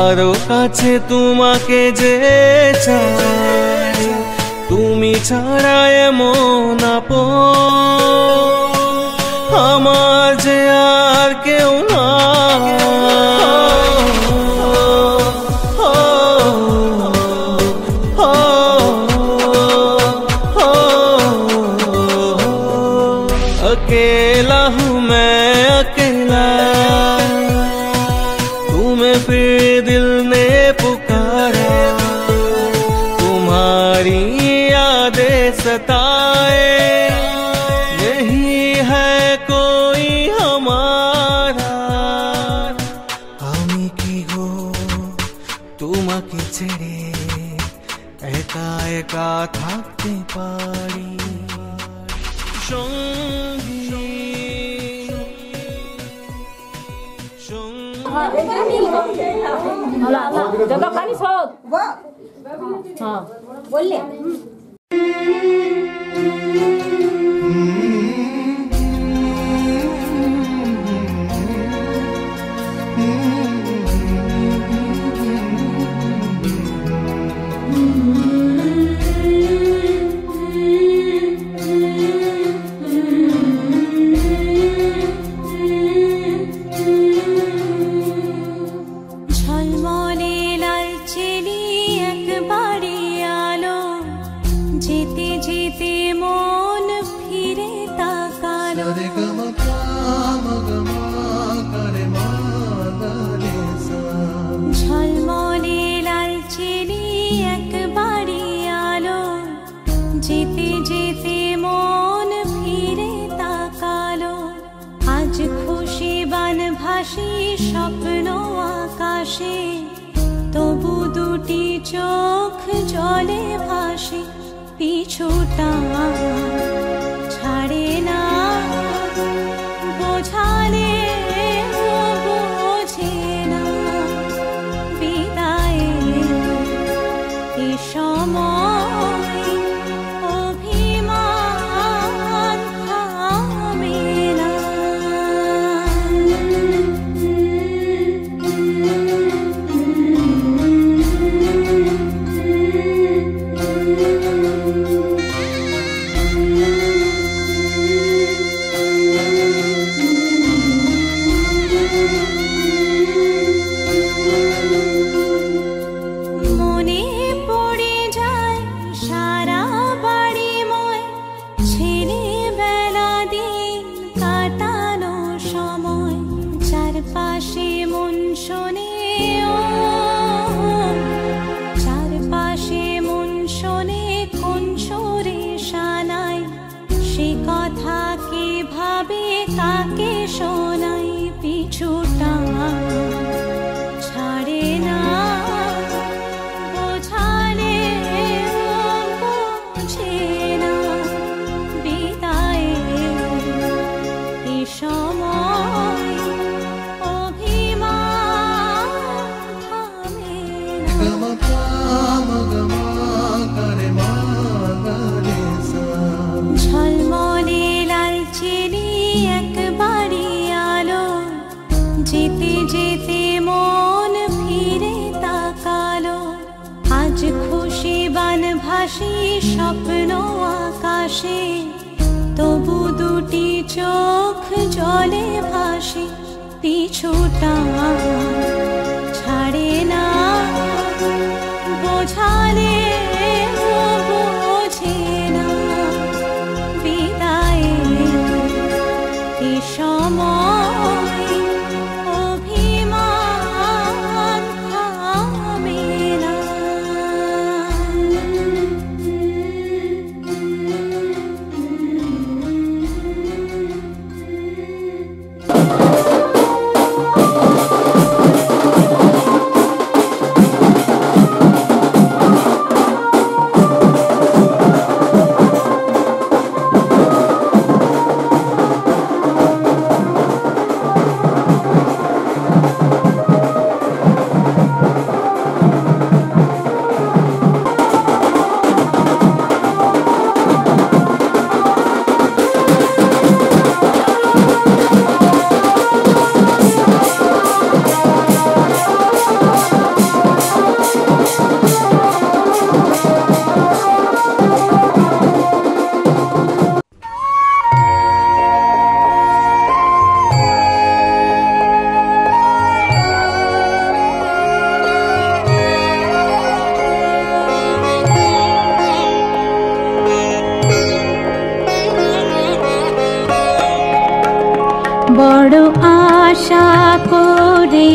আরো কাছে তোমাকে যে চাই তুমি ছাড়া এমন আপন আমার যে আর কেউ না अकेला हूँ मैं अकेला तुम्हें फिर दिल ने पुकारा तुम्हारी यादें सताए नहीं है कोई हमारा हमें की गो तुम्हारे ছেড়ে একা একা থাকতে পারি जगह खाली सोच हाँ बोलिए যেতে যেতে মন ফিরে তাকালো আজ খুশি বান ভাসি স্বপ্ন আকাশে তবু দুটি চোখ জলে ভাসে পিছুটা ছাড়ে না বোঝালে বোঝে না বিদায়ে এ সময় সময় অভিমান ভাসি স্বপ্ন আকাশে, তবু দুটি চোখ জলে ভাসি, পিছুটা ছাড়ে না, বোঝালে বোঝে না, বিদায়ের এ সময় অভিমান থামে না। বড় আশা করে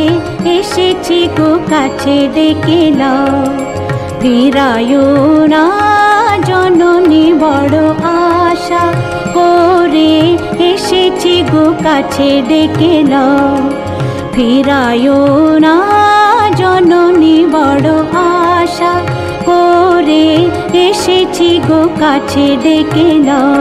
এসেছি গো কাছে ডেকে নাও, ফিরায়ো না জননী। বড় আশা করে এসেছি গো কাছে ডেকে নাও, ফিরায়ো না জননী। বড় আশা করে এসেছি গো কাছে ডেকে নাও।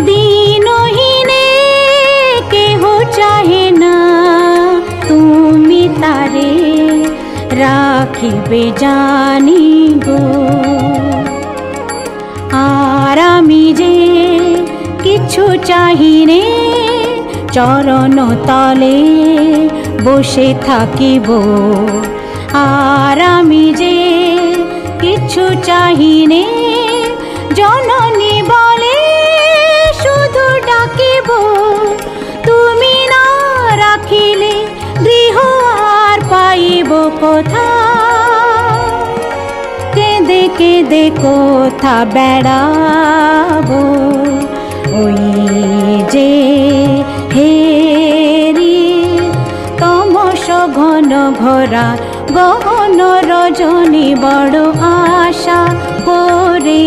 দিনহীনে কেহ চাহে না, তুমি তারে রাখিবে জানি গো। আর আমি যে কিছু চাহিনে, চরণ তলে বসে থাকিব। আর আমি যে কিছু চাহিনে, জননী বলে শুধু ডাকিব। তুমি না রাখিলে গৃহ আর পাইব কোথা, কেঁদে কেঁদে কোথা বেড়াবো। ওই যে হেরি তমস ঘন ঘোরা গহন রজনী। বড় আশা করে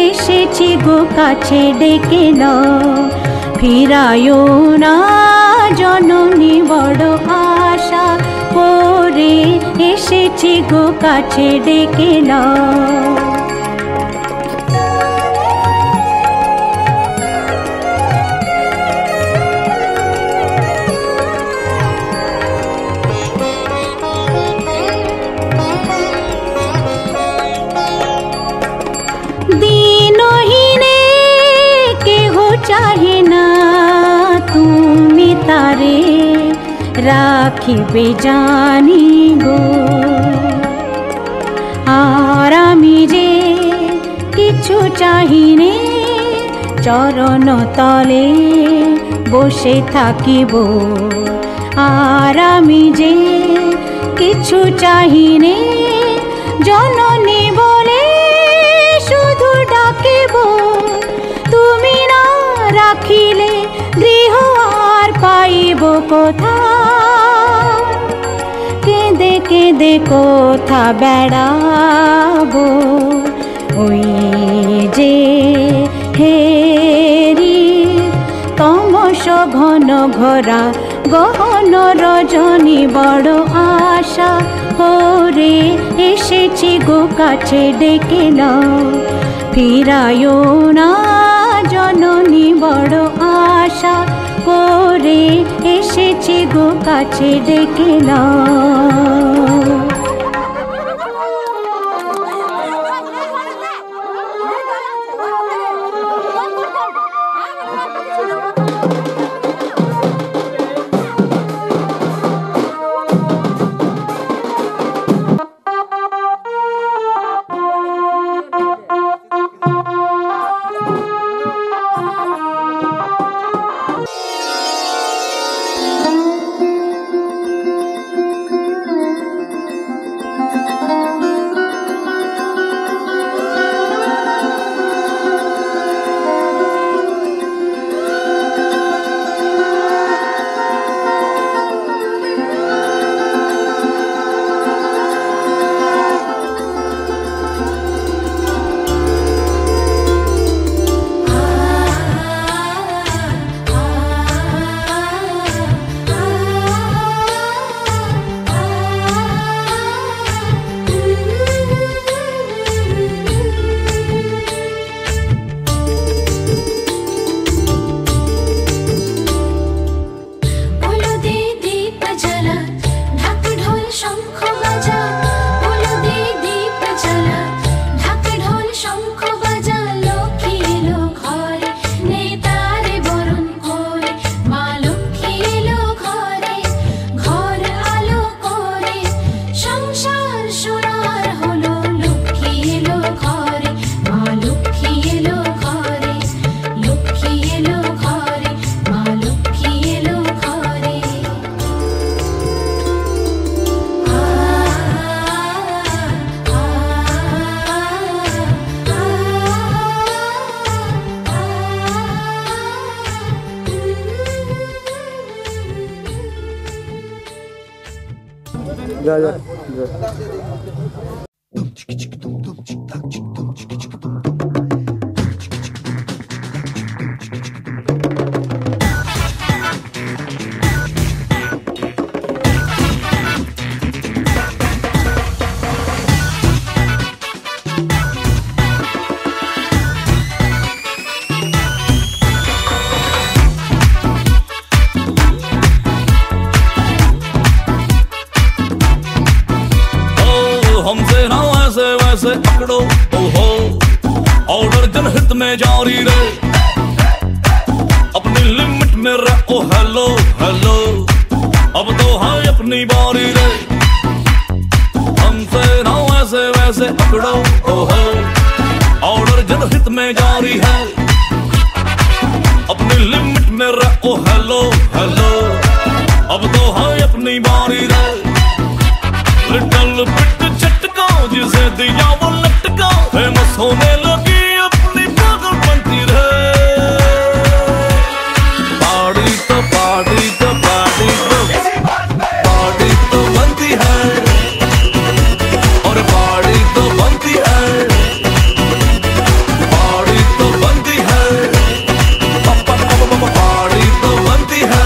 এসেছি গো কাছে ডেকে নাও, ফিরায়ো না জননী। বড় আশা করে এসেছি গো কাছে ডেকে নাও। দিনহীনে কেহ চাহে না, তুমি তারে রাখিবে জানি গো। আর আমি যে কিছু চাহিনে, চরণ তলে বসে থাকিব। আর আমি যে কিছু চাহিনে, জননী বলে শুধু ডাকিব। তুমি না রাখিলে গৃহ আর পাইব কোথা, কেঁদে কেঁদে কোথা বেড়াবো। ওই যে হেরি তমস ঘন ঘোরা গহন রজনী। বড় আশা করে এসেছি গো কাছে ডেকে নাও, ফিরায়ো না জননী। বড় আশা করে এসেছি গো কাছে ডেকে নাও। जा जा हमसे ना वैसे वैसे पकड़ो ओहो ऑर्डर जनहित में जारी रहे अपनी लिमिट में रहो हेलो हेलो अब तो है अपनी बारी रे हमसे ना वैसे वैसे पकड़ो ओहो ऑर्डर जनहित में जारी है अपनी लिमिट में रहो हेलो हेलो अब तो है अपनी बारी रे लिटल बिट झटका जिसे दिया वो लटका फेमस होने लगी अपनी पागल बनती रहे पार्टी तो पार्टी तो पार्टी तो पार्टी तो बनती है और पार्टी तो बनती है पार्टी तो बनती है पार्टी तो बनती है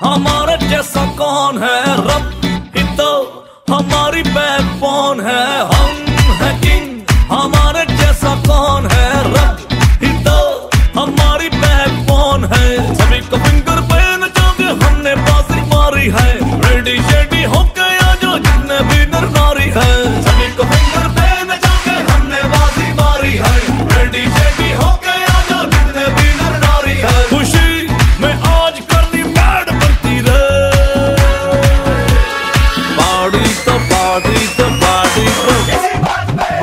हमारे जैसा कौन है रब ही तो हमारी बैकबोन है हम है किंग हमारे जैसा कौन है रब ही तो हमारी बैकबोन है सभी को फिंगर पे नचाओगे हमने बाजी मारी है रेडी शेडी हो गया जो जितने भी नर नारी है सभी को फिंगर पे नचाओगे हमने बाजी मारी है रेडी शेडी हो गया जो जितने भी नर नारी है खुशी में आज करनी बैड बनती रे पार्टी तो पार्टी तो पार्टी तो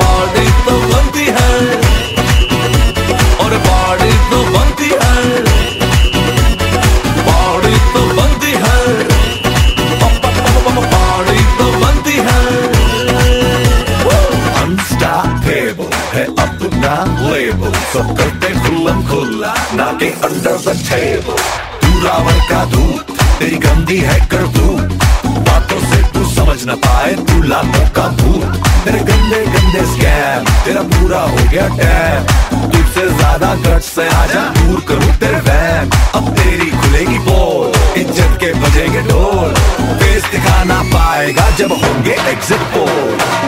पार्टी तो बनती है और पार्टी तो बनती है पार्टी तो बनती है पार्टी तो बनती है Unstoppable है अपना लेबल सब करते खुल्लम खुल्ला नाके अंडर द टेबल तू रावण का दूत तेरी गंदी है करतूत बातों से तू समझ न पाए तू लाखों का भूत तेरे गंदे गंदे स्कैम तेरा पूरा हो गया टैम तुझसे ज्यादा गट से आजा दूर करूं तेरे वैम अब तेरी खुलेगी पोल इज्जत के बजेंगे ढोल फेस दिखा ना पाएगा जब होंगे एग्जिट पोल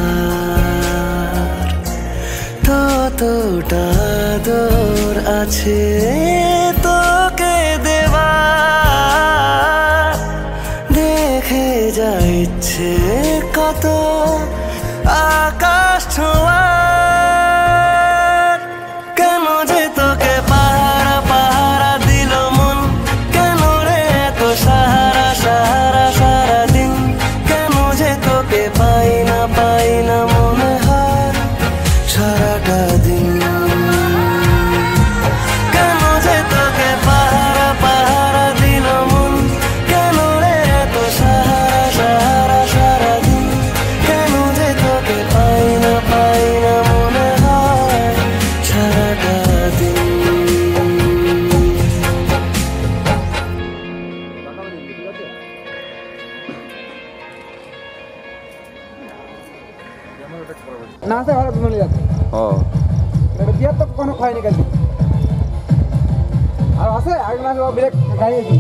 আমার ততটা আদর আছে তোকে দেওয়ার। দেখে যা ইচ্ছে কত আকাশ ছোঁয়ার। কেন যে তোকে পাহারা পাহারা দিল মন, কেন রে এত সাহারা সাহারা সারাদিন। কেন যে তোকে পাই না মনে হয় সারাটা দিন। কেন যে তোকে পাহারা পাহারা দিল মন, কেন রে এত সাহারা সাহারা সারাদিন। কেন যে তোকে পাই না মনে হয় সারাটা দিন। না স্যার ভালো দুটো যাচ্ছে বিয়ার তো কোনো খায়নি কাজ আর আছে আগে মাসে ব্রেক খাইয়েছি।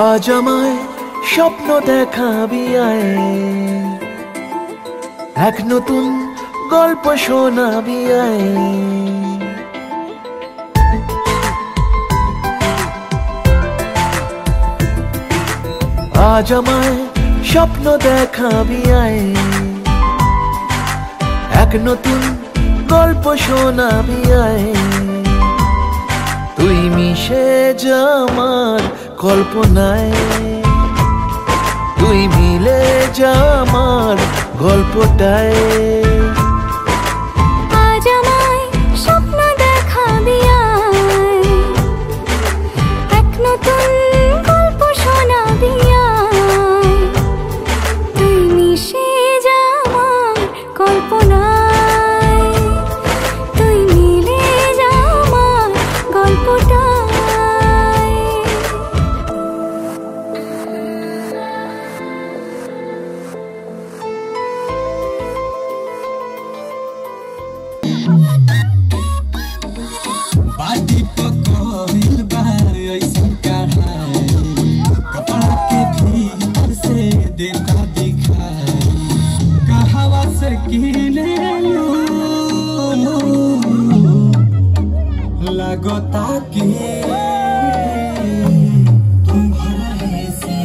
আজ আমায় স্বপ্ন দেখাবি আয়, এক নতুন গল্প শোনাবি আয়। আজ আমায় স্বপ্ন দেখাবি আয়, এক নতুন গল্প শোনাবি আয়। তুই মিশে যা আমার কল্পনায়, তুই মিলে যা আমার গল্পটায়। আজ আমায় স্বপ্ন দেখাবি আয়, এক নতুন গল্প শোনাবি আয়। তুই মিশে যা আমার কল্পনায়, তুই মিলে যা আমার গল্পটায়। बाटी पकोइल बा ऐसन कढ़ाई, कपड़ा के भीतर से देखा दिखाई, कहवा से किने लगता कि तुम्हारे से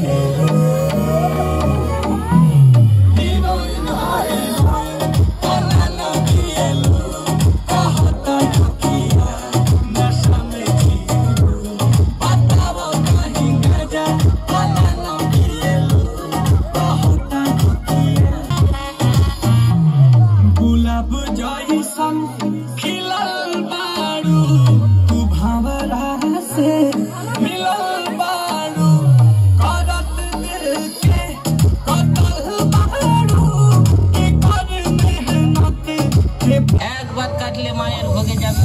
गुलाब जैसन खिलल बारू, तू भंवरा से मिलल बारू, करत दिल के कतल बारू, की कर मेहनत के एक बात काटले मायर होगे जब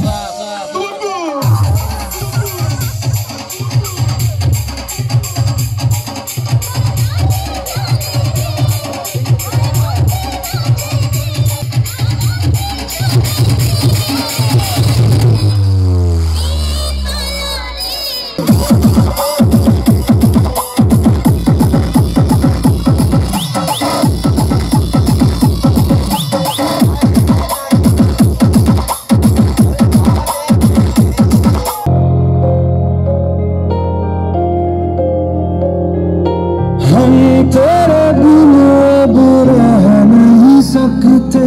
हम तेरे बिना अब रह नहीं सकते,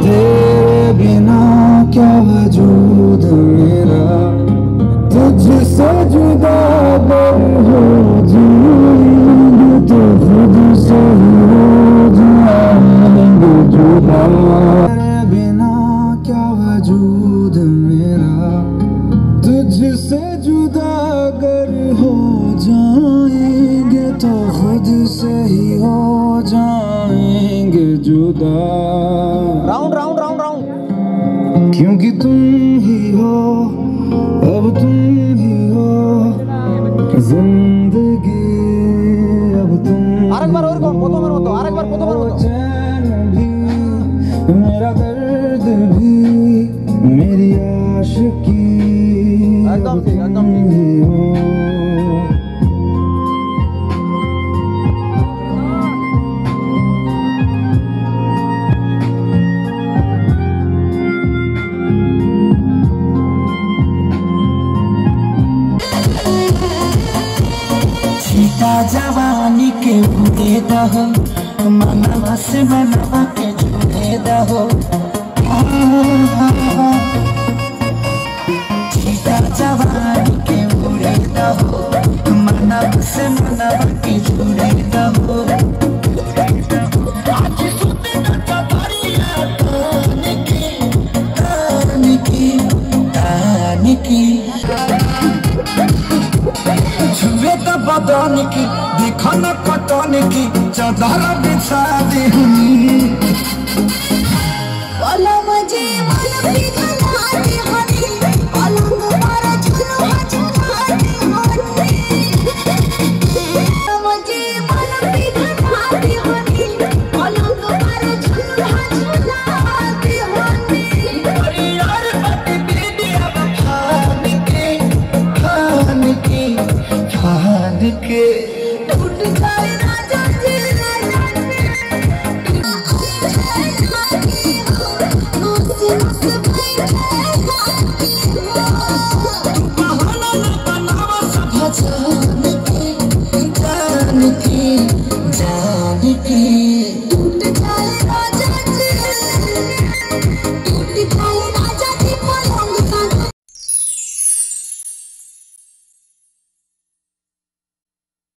तेरे बिना क्या वजूद मेरा, तुझसे जुदा अगर हो जाएंगे तो खुद से हो जाएंगे जुदा। तेरे बिना क्या वजूद मेरा, तुझसे जुदा अगर हो जाएंगे तो खुद से ही हो जाएंगे जुदा। राउंड राउंड राउंड राउंड, क्योंकि तुम ही हो, अब तुम ही हो जिंदगी, अब तुम আরেকবার ওরকম প্রথমের মতো, আরেকবার প্রথমের মতো। चैन भी मेरा दर्द भी मेरी आशिकी, एकदम ठीक एकदम ठीक। सीता जवानी के भूले दहो, मनवा से मनवा के जुड़े दहो। सीता जवानी के भूले दहो, मनवा से मनवा के जुड़े दहो। आज सुते न कबरिया ताने की छुए तो बदन की, देखो न कटन की चादर बिछा दी हनी। पलम जे मन पिघला दे हनी, पलंग पर झुलवा झुला दे हनी। पलम जे मन पिघला दे हनी, पलंग पर झुलवा झुला दे हनी। अरे यार बात बेबी अब खान के उठ जाए राजा जी जान के